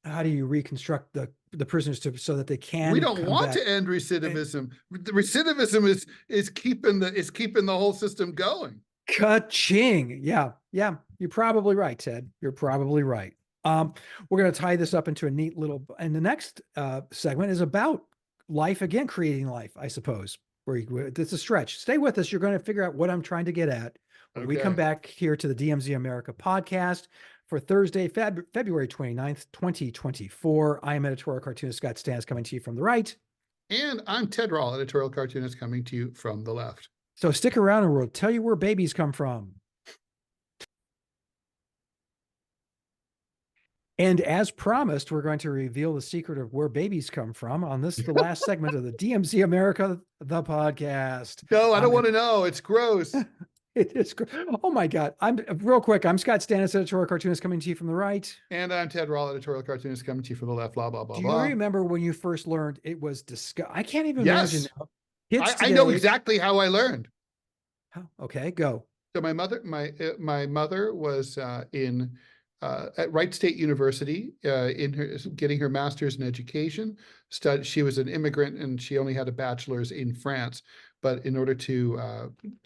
how do you reconstruct the prisoners so that they We can don't come want back? to end And recidivism. The recidivism is keeping the whole system going. Ka-ching. Yeah, yeah, you're probably right, Ted. You're probably right. Um, we're going to tie this up into a neat little, and the next segment is about life again, creating life, I suppose. It's a stretch. Stay with us. You're going to figure out what I'm trying to get at when we come Okay. back here to the DMZ America podcast for Thursday, February 29th, 2024. I am editorial cartoonist Scott Stantis coming to you from the right. And I'm Ted Rall, editorial cartoonist, coming to you from the left. So stick around and we'll tell you where babies come from. And as promised, we're going to reveal the secret of where babies come from on the last segment of the DMZ America, the podcast. No, I don't want to know. It's gross. It is. Oh my God. I'm real quick. I'm Scott Stantis, editorial cartoonist coming to you from the right. And I'm Ted Rall, editorial cartoonist, coming to you from the left, blah, blah, blah, Do you blah. remember when you first learned it was disgust? I can't even imagine Yes. now. Kids I know today. exactly how I learned. Okay, go. So my mother was in at Wright State University in her getting her master's in education. She was an immigrant and she only had a bachelor's in France. But in order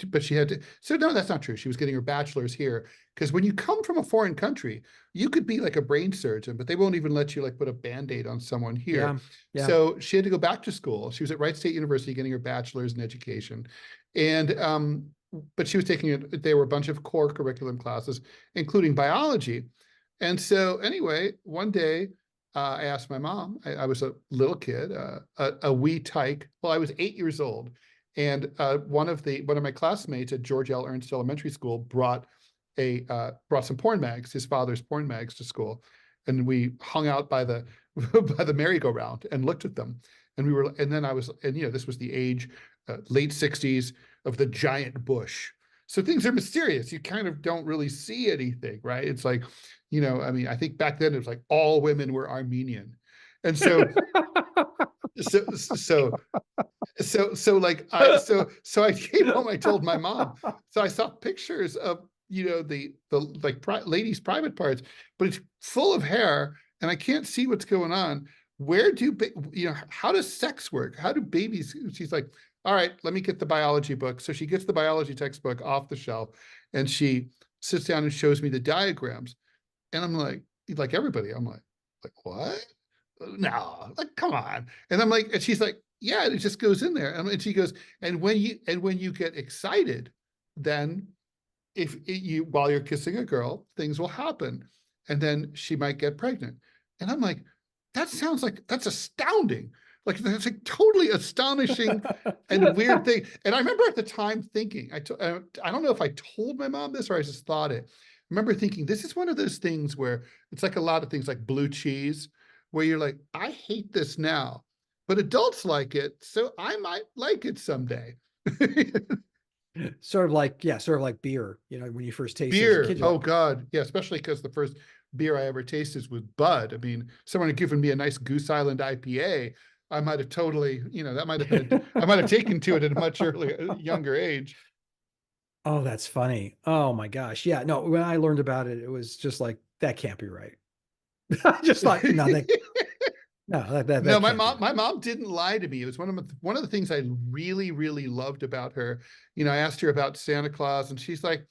but she had to. So no, that's not true. She was getting her bachelor's here because when you come from a foreign country, you could be like a brain surgeon, but they won't even let you like put a Band-Aid on someone here. Yeah, yeah. So she had to go back to school. She was at Wright State University getting her bachelor's in education, and but she was taking it. There were a bunch of core curriculum classes, including biology. And so anyway, one day I asked my mom, I was a little kid, a wee tyke. Well, I was 8 years old. And one of my classmates at George L. Ernst Elementary School brought some porn mags, his father's porn mags, to school. And we hung out by the by the merry-go-round and looked at them. And then this was the age, late 60s, of the giant bush. So things are mysterious. You kind of don't really see anything, right? It's like, I mean, I think back then it was like all women were Armenian. And so I came home, I told my mom. So I saw pictures of, the ladies' private parts, but it's full of hair and I can't see what's going on. How does sex work? How do babies? She's like, all right, let me get the biology book. So she gets the biology textbook off the shelf and she sits down and shows me the diagrams. And I'm like everybody, I'm like, what? No, like, come on. And I'm like, and she's like, yeah, it just goes in there. And she goes, and when you get excited, then while you're kissing a girl, things will happen. And then she might get pregnant. And I'm like, that's astounding. Like, that's a totally astonishing and weird thing. And I remember at the time thinking, I don't know if I told my mom this or I just thought it. I remember thinking, this is one of those things where it's like a lot of things like blue cheese, where you're like, I hate this now, but adults like it, so I might like it someday. Sort of like beer, when you first taste it as a Beer, kid. oh God, yeah, especially because the first beer I ever tasted was Bud. I mean, someone had given me a nice Goose Island IPA. I might have totally, I might have taken to it at a much younger age. Oh, that's funny. Oh my gosh. Yeah. No, when I learned about it, it was just like, that can't be right. I just thought, no, that No, can't be right. my mom didn't lie to me. It was one of the things I really, really loved about her. I asked her about Santa Claus, and she's like,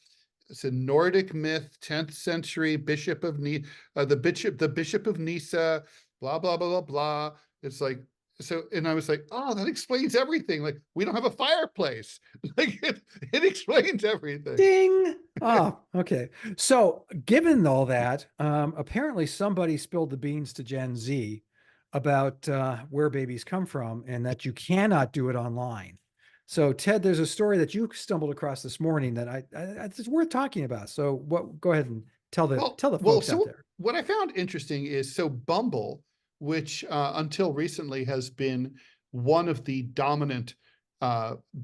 it's a Nordic myth, 10th century bishop of the bishop of Nyssa, blah, blah, blah, blah, blah. It's like, so, and I was like, oh, that explains everything. Like, we don't have a fireplace. Like, it explains everything. Ding. Oh, okay. So given all that, apparently somebody spilled the beans to Gen Z about where babies come from and that you cannot do it online. So Ted, there's a story that you stumbled across this morning that it's worth talking about. So go ahead and tell the folks out there. What I found interesting is, so Bumble, which until recently has been one of the dominant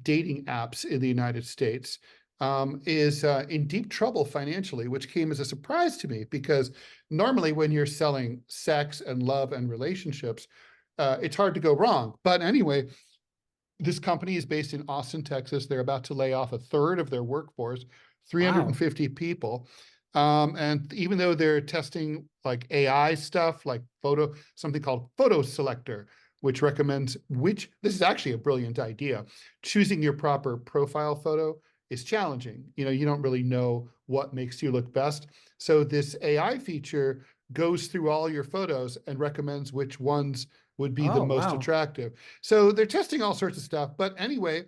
dating apps in the United States, is in deep trouble financially, which came as a surprise to me because normally when you're selling sex and love and relationships, it's hard to go wrong. But anyway, this company is based in Austin, Texas. They're about to lay off a third of their workforce, Wow. 350 people. And even though they're testing like AI stuff, like something called photo selector, which recommends this is actually a brilliant idea. Choosing your proper profile photo is challenging. You don't really know what makes you look best. So this AI feature goes through all your photos and recommends which ones would be the Oh, most wow. attractive. So they're testing all sorts of stuff. But anyway,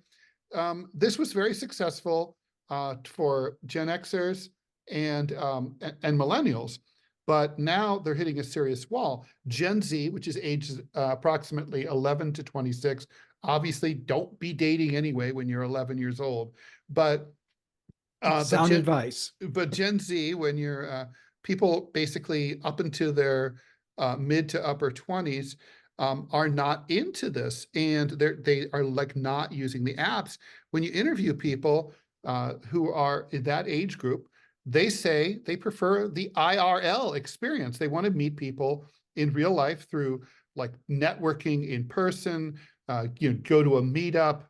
this was very successful for Gen Xers and millennials. But now they're hitting a serious wall. Gen Z, which is ages approximately 11 to 26, obviously don't be dating anyway when you're 11 years old. But Sound advice. Gen Z, when you're people basically up into their mid to upper 20s, are not into this, and they are like not using the apps. When you interview people who are in that age group, they say they prefer the IRL experience. They want to meet people in real life through like networking in person, go to a meetup,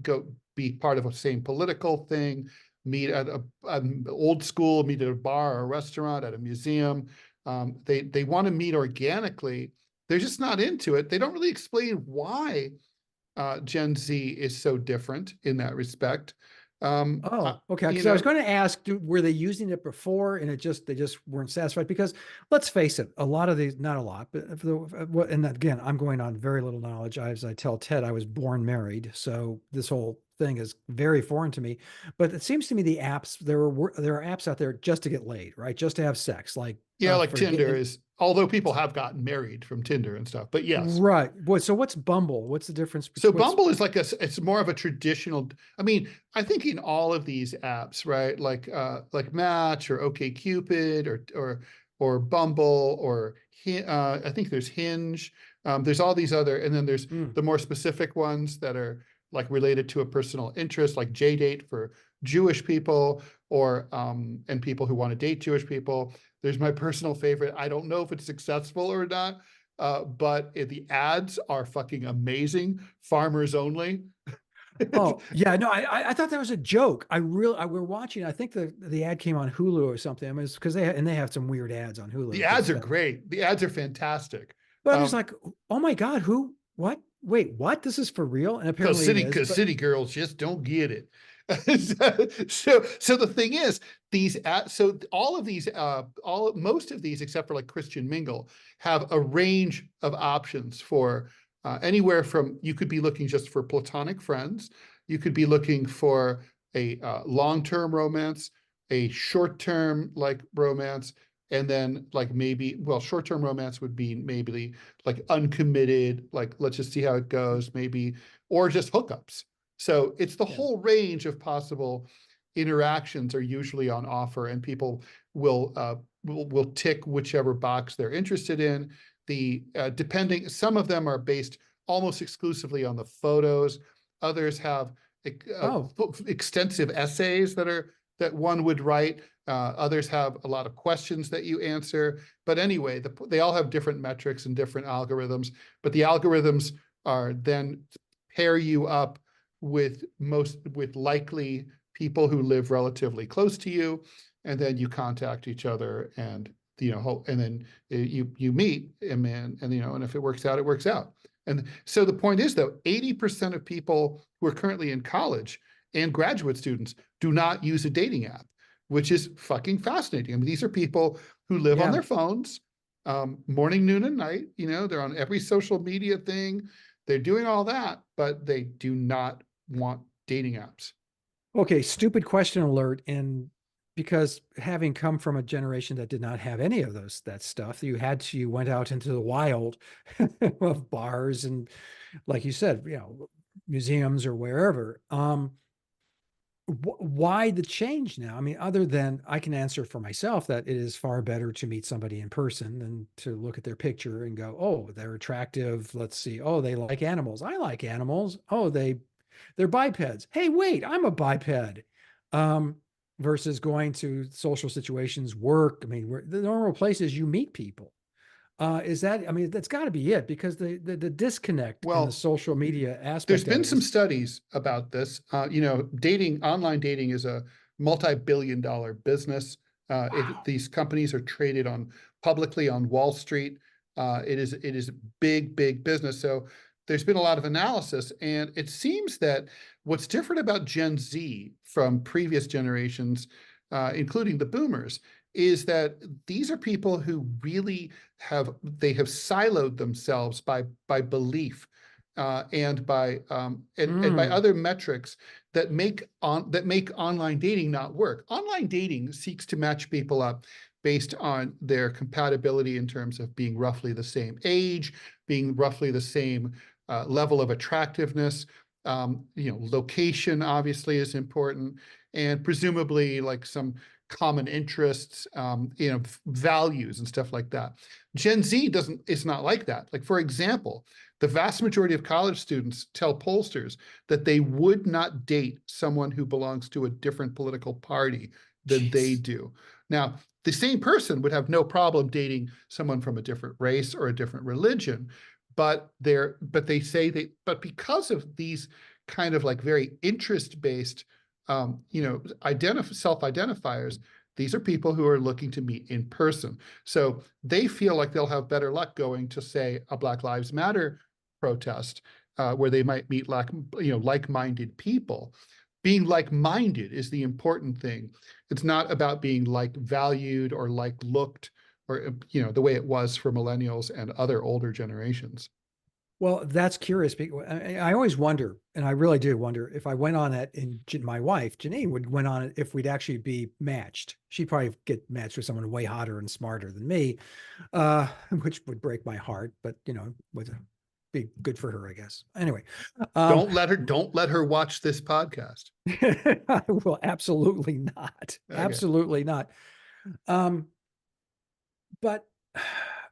go be part of the same political thing, meet at an old school, meet at a bar or a restaurant, at a museum. They want to meet organically. They're just not into it. They don't really explain why Gen Z is so different in that respect. Oh, okay. Because I was going to ask, were they using it before and they just weren't satisfied? Because let's face it, a lot of these, not a lot, but and again, I'm going on very little knowledge. As I tell Ted, I was born married, so this whole thing is very foreign to me. But it seems to me the apps there are apps out there just to get laid, right? Just to have sex, like like for Tinder is. Although people have gotten married from Tinder and stuff, but yes. Right. So what's Bumble? What's the difference So between Bumble is it's more of a traditional. I mean, I think in all of these apps, right? Like Match or OkCupid or Bumble or I think there's Hinge. There's all these other, and then there's the more specific ones that are like related to a personal interest, like JDate for Jewish people or and people who want to date Jewish people. There's my personal favorite. I don't know if it's successful or not, but the ads are fucking amazing. Farmers only. Oh yeah, no, I thought that was a joke. We're watching. I think the ad came on Hulu or something. I mean, it's because they have some weird ads on The Hulu. ads are great. The ads are fantastic. But I'm just like, oh my God, who? What? Wait, what? This is for real? And Because apparently it is. But city girls just don't get it. So the thing is, so all of these, most of these, except for like Christian Mingle, have a range of options for anywhere from, you could be looking just for platonic friends, you could be looking for a long-term romance, a short-term like romance, and then like maybe, well, short-term romance would be maybe like uncommitted, like let's just see how it goes, maybe, or just hookups. So it's the yeah. whole range of possible interactions are usually on offer, and people will tick whichever box they're interested in. Depending, some of them are based almost exclusively on the photos. Others have Oh, extensive essays that one would write. Others have a lot of questions that you answer. But anyway, they all have different metrics and different algorithms. But the algorithms are then pair you up with likely people who live relatively close to you, and then you contact each other, and and then you meet, and and if it works out, it works out. And so the point is, though, 80% of people who are currently in college and graduate students do not use a dating app, which is fucking fascinating. I mean, these are people who live on yeah. their phones, morning, noon, and night. They're on every social media thing. They're doing all that, but they do not want dating apps. Okay, stupid question alert. And because having come from a generation that did not have any of that stuff, you went out into the wild of bars and, like you said, museums or wherever. why the change now? I mean, other than I can answer for myself that it is far better to meet somebody in person than to look at their picture and go, oh, they're attractive. Let's see. Oh, they like animals. I like animals. Oh, they're bipeds. Hey, wait, I'm a biped. Um, versus going to social situations, work. I mean, the normal places you meet people. Is that, I mean, that's got to be it, because the disconnect in the Well, social media there's aspect of been it some is, studies about this. Online dating is a multi-billion-dollar business. wow. These companies are traded on publicly on Wall Street. It is big, big business. So there's been a lot of analysis, and it seems that what's different about Gen Z from previous generations, including the boomers, is that these are people who really have siloed themselves by belief, and by Mm, other metrics that make online dating not work. Online dating seeks to match people up based on their compatibility in terms of being roughly the same age, being roughly the same level of attractiveness. Location obviously is important, and presumably like some common interests, values and stuff like that. Gen Z doesn't, it's not like that. Like, for example, the vast majority of college students tell pollsters that they would not date someone who belongs to a different political party than they jeez. do. Now, the same person would have no problem dating someone from a different race or a different religion, but they say because of these kind of like very interest-based self-identifiers, these are people who are looking to meet in person. So they feel like they'll have better luck going to, say, a Black Lives Matter protest, where they might meet like-minded people. Being like-minded is the important thing. It's not about being like valued or like looked, or the way it was for millennials and other older generations. Well, that's curious. I always wonder, and I really do wonder, if I went on it and my wife, Janine, would went on it, if we'd actually be matched. She'd probably get matched with someone way hotter and smarter than me, which would break my heart, but would be good for her, I guess. Anyway, um, Don't let her watch this podcast. I will absolutely not. Okay. Absolutely not. Um, but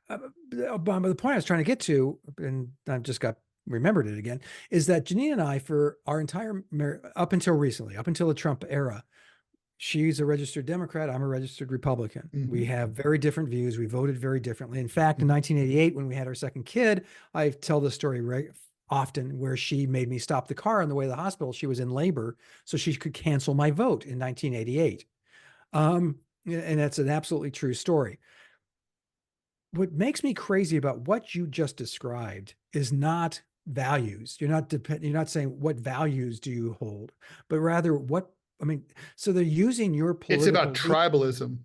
the point I was trying to get to, and I just got remembered it again, is that Janine and I, for our entire up until recently, up until the Trump era, she's a registered Democrat. I'm a registered Republican. We Mhm. have very different views. We voted very differently. In fact, in Mhm. 1988, when we had our second kid, I tell this story often, where she made me stop the car on the way to the hospital. She was in labor, so she could cancel my vote in 1988. And that's an absolutely true story. What makes me crazy about what you just described is not values. You're not saying what values do you hold, but rather what, I mean, so they're using your It's about political, tribalism.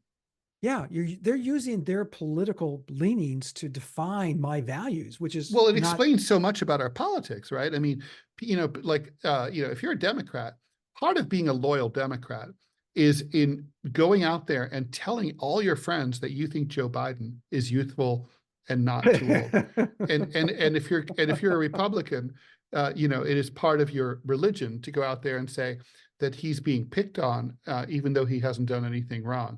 yeah, they're using their political leanings to define my values, which is Well, it not, explains so much about our politics, right? I mean, if you're a Democrat, part of being a loyal Democrat is in going out there and telling all your friends that you think Joe Biden is youthful and not too old. And if you're a Republican, it is part of your religion to go out there and say that he's being picked on, even though he hasn't done anything wrong.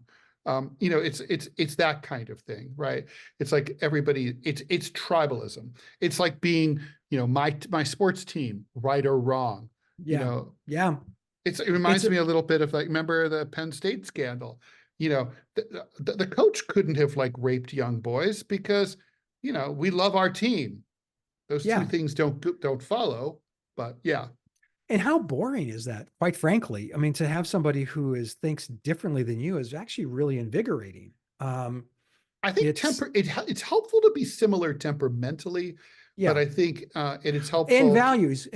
It's that kind of thing, right? It's like everybody, it's tribalism. It's like being, my sports team, right or wrong. You yeah, know, yeah. it It's reminds a, me a little bit of, like, remember the Penn State scandal? The coach couldn't have like raped young boys because, we love our team. Those two yeah. things don't follow, but yeah. And how boring is that? Quite frankly, I mean, to have somebody who thinks differently than you is actually really invigorating. Um, I think it's it's helpful to be similar temperamentally, but Yeah. I think it's And helpful values.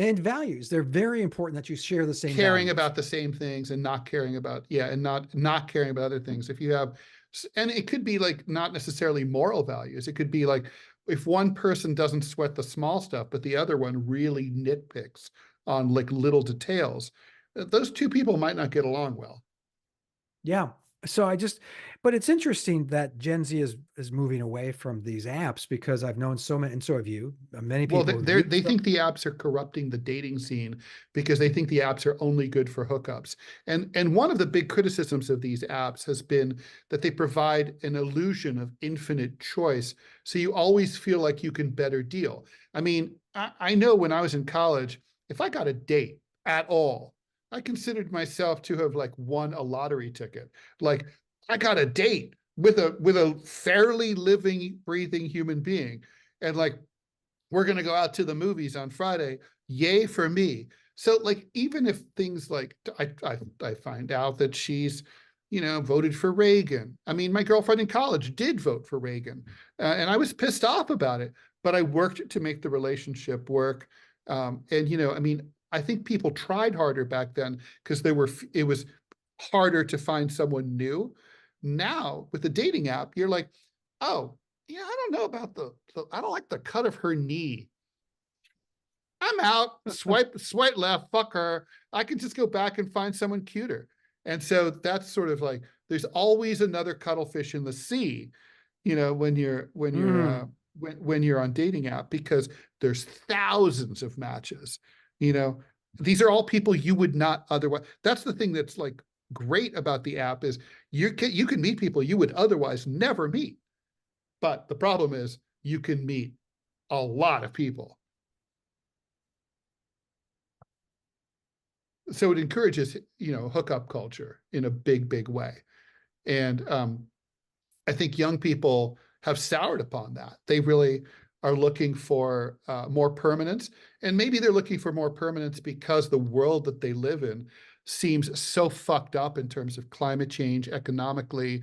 They're very important that you share the same caring values. about the same things and not caring about, and not caring about other things. If you have, and it could be like not necessarily moral values. It could be like, if one person doesn't sweat the small stuff, but the other one really nitpicks on like little details, those two people might not get along well. Yeah. So but it's interesting that Gen Z is moving away from these apps because I've known so many, and so have you, many Well, people who've used they them. think the apps are corrupting the dating scene because they think the apps are only good for hookups. And one of the big criticisms of these apps has been that they provide an illusion of infinite choice. So you always feel like you can better deal. I mean, I know when I was in college, if I got a date at all, I considered myself to have like won a lottery ticket. Like I got a date with a fairly living, breathing human being. And like we're going to go out to the movies on Friday. Yay for me. So like, even if things like, I find out that she's, voted for Reagan. I mean, my girlfriend in college did vote for Reagan, and I was pissed off about it, but I worked to make the relationship work. I mean, I think people tried harder back then because it was harder to find someone new. Now with the dating app, you're like, oh, yeah, I don't know about I don't like the cut of her knee. I'm out. Swipe left. Fuck her. I can just go back and find someone cuter. And so that's sort of like there's always another cuttlefish in the sea, Mm. when you're on dating app because there's thousands of matches. You know, these are all people you would not otherwise. That's the thing that's like great about the app is you can meet people you would otherwise never meet. But the problem is you can meet a lot of people. So it encourages, hookup culture in a big, big way. And I think young people have soured upon that. They really are looking for more permanence. And maybe they're looking for more permanence because the world that they live in seems so fucked up in terms of climate change, economically,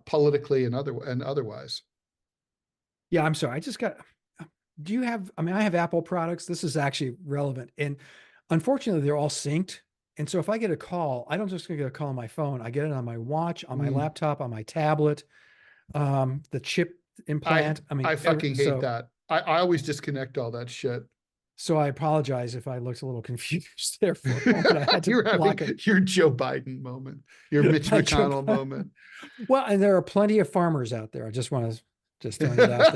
politically, and otherwise. Yeah, I'm sorry. Do you have, I mean, I have Apple products. This is actually relevant. And unfortunately, they're all synced. And so if I get a call, I don't just get a call on my phone. I get it on my watch, on my Mm. laptop, on my tablet, the chip I implant. I mean, I fucking hate so that. I always disconnect all that shit. I apologize if I looked a little confused there for a moment. I had to You're block having it. your Joe Biden moment, your Mitch My job. McConnell moment. Well, and there are plenty of farmers out there. I just want to just throwing that out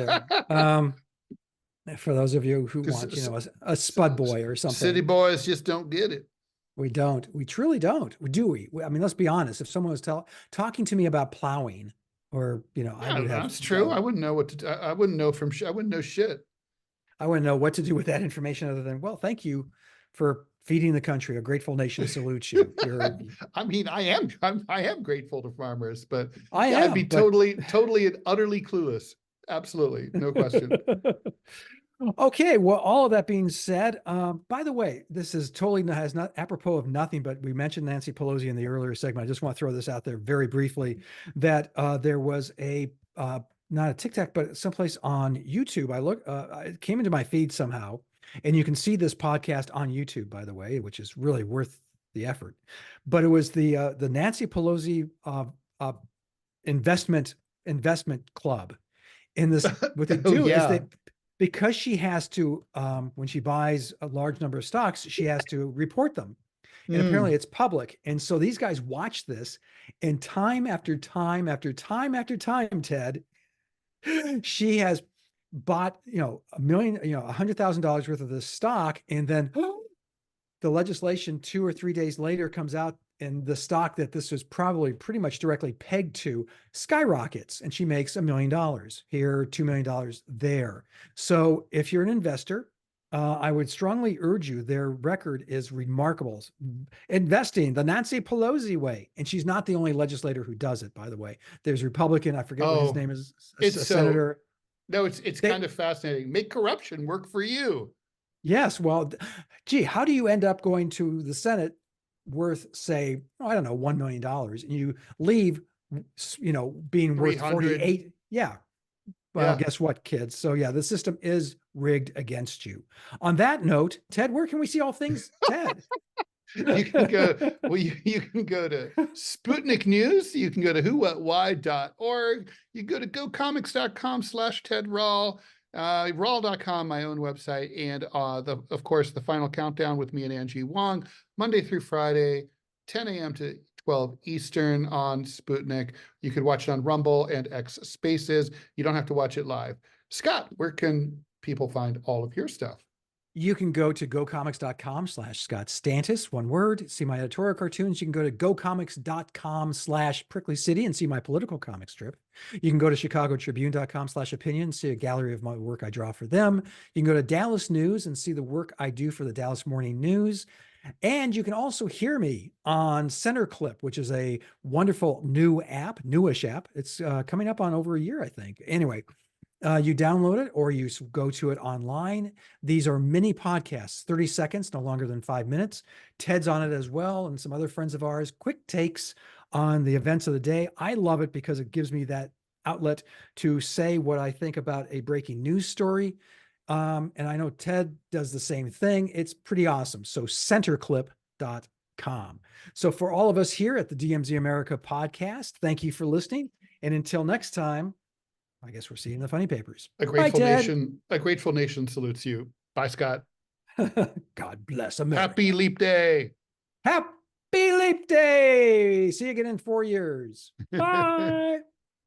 there. For those of you who want, Because a spud boy or city something. boys just don't get it. We don't. We truly don't. Do we? I mean, let's be honest. If someone was talking to me about plowing, or I Yeah, would have that's true. I wouldn't know what to. I wouldn't know I wouldn't know shit. I wouldn't know what to do with that information other than, well, thank you for feeding the country. A grateful nation salutes you. I mean, I am grateful to farmers, but I yeah, I'd be am, but totally and utterly clueless. Absolutely, no question. okay. Well, all of that being said, by the way, this is totally has not apropos of nothing, but we mentioned Nancy Pelosi in the earlier segment. I just want to throw this out there very briefly that there was not a TikTok, but someplace on YouTube. It came into my feed somehow, and you can see this podcast on YouTube, by the way, which is really worth the effort. But it was the Nancy Pelosi uh, investment club. In this, what they Oh do is yeah. because she has to, when she buys a large number of stocks, she has to report them. And apparently Mm. it's public. And so these guys watch this, and time after time after time after time, Ted, she has bought, a million, $100,000 worth of this stock. And then the legislation 2 or 3 days later comes out, and the stock that this was probably pretty much directly pegged to skyrockets, and she makes $1 million here, $2 million there. So if you're an investor, I would strongly urge you. Their record is remarkable. Investing the Nancy Pelosi way, and she's not the only legislator who does it. By the way, there's Republican. I forget what his Oh, name is. A it's so senator. no, it's They kind of fascinating. Make corruption work for you. Yes. Well, gee, how do you end up going to the Senate worth, say, oh, I don't know, $1 million, and you leave, being worth 300. 48? Yeah. Well, Yeah. guess what, kids? So, yeah, the system is rigged against you. On that note, Ted, where can we see all things Ted? You can go, well, you can go to Sputnik News. You can go to whowhatwhy.org. You go to gocomics.com/Ted Rall, Rall.com, my own website. And of course, the final countdown with me and Angie Wong, Monday through Friday, 10 a.m. to 12 Eastern on Sputnik. You could watch it on Rumble and X Spaces. You don't have to watch it live. Scott, where can people find all of your stuff? You can go to gocomics.com/Scott Stantis, one word, see my editorial cartoons. You can go to gocomics.com/Prickly City and see my political comic strip. You can go to chicagotribune.com/opinion, see a gallery of my work I draw for them. You can go to Dallas News and see the work I do for the Dallas Morning News. And you can also hear me on Center Clip, which is a wonderful new app, newish app. It's coming up on over a year, I think. Anyway, you download it or you go to it online. These are mini podcasts, 30 seconds, no longer than 5 minutes. Ted's on it as well, and some other friends of ours. Quick takes on the events of the day. I love it because it gives me that outlet to say what I think about a breaking news story. And I know Ted does the same thing. It's pretty awesome. So centerclip.com. So for all of us here at the DMZ America podcast, thank you for listening. And until next time, I guess we're seeing the funny papers. A grateful nation salutes you. Bye, Scott. God bless America. Happy Leap Day. Happy Leap Day. See you again in 4 years. Bye.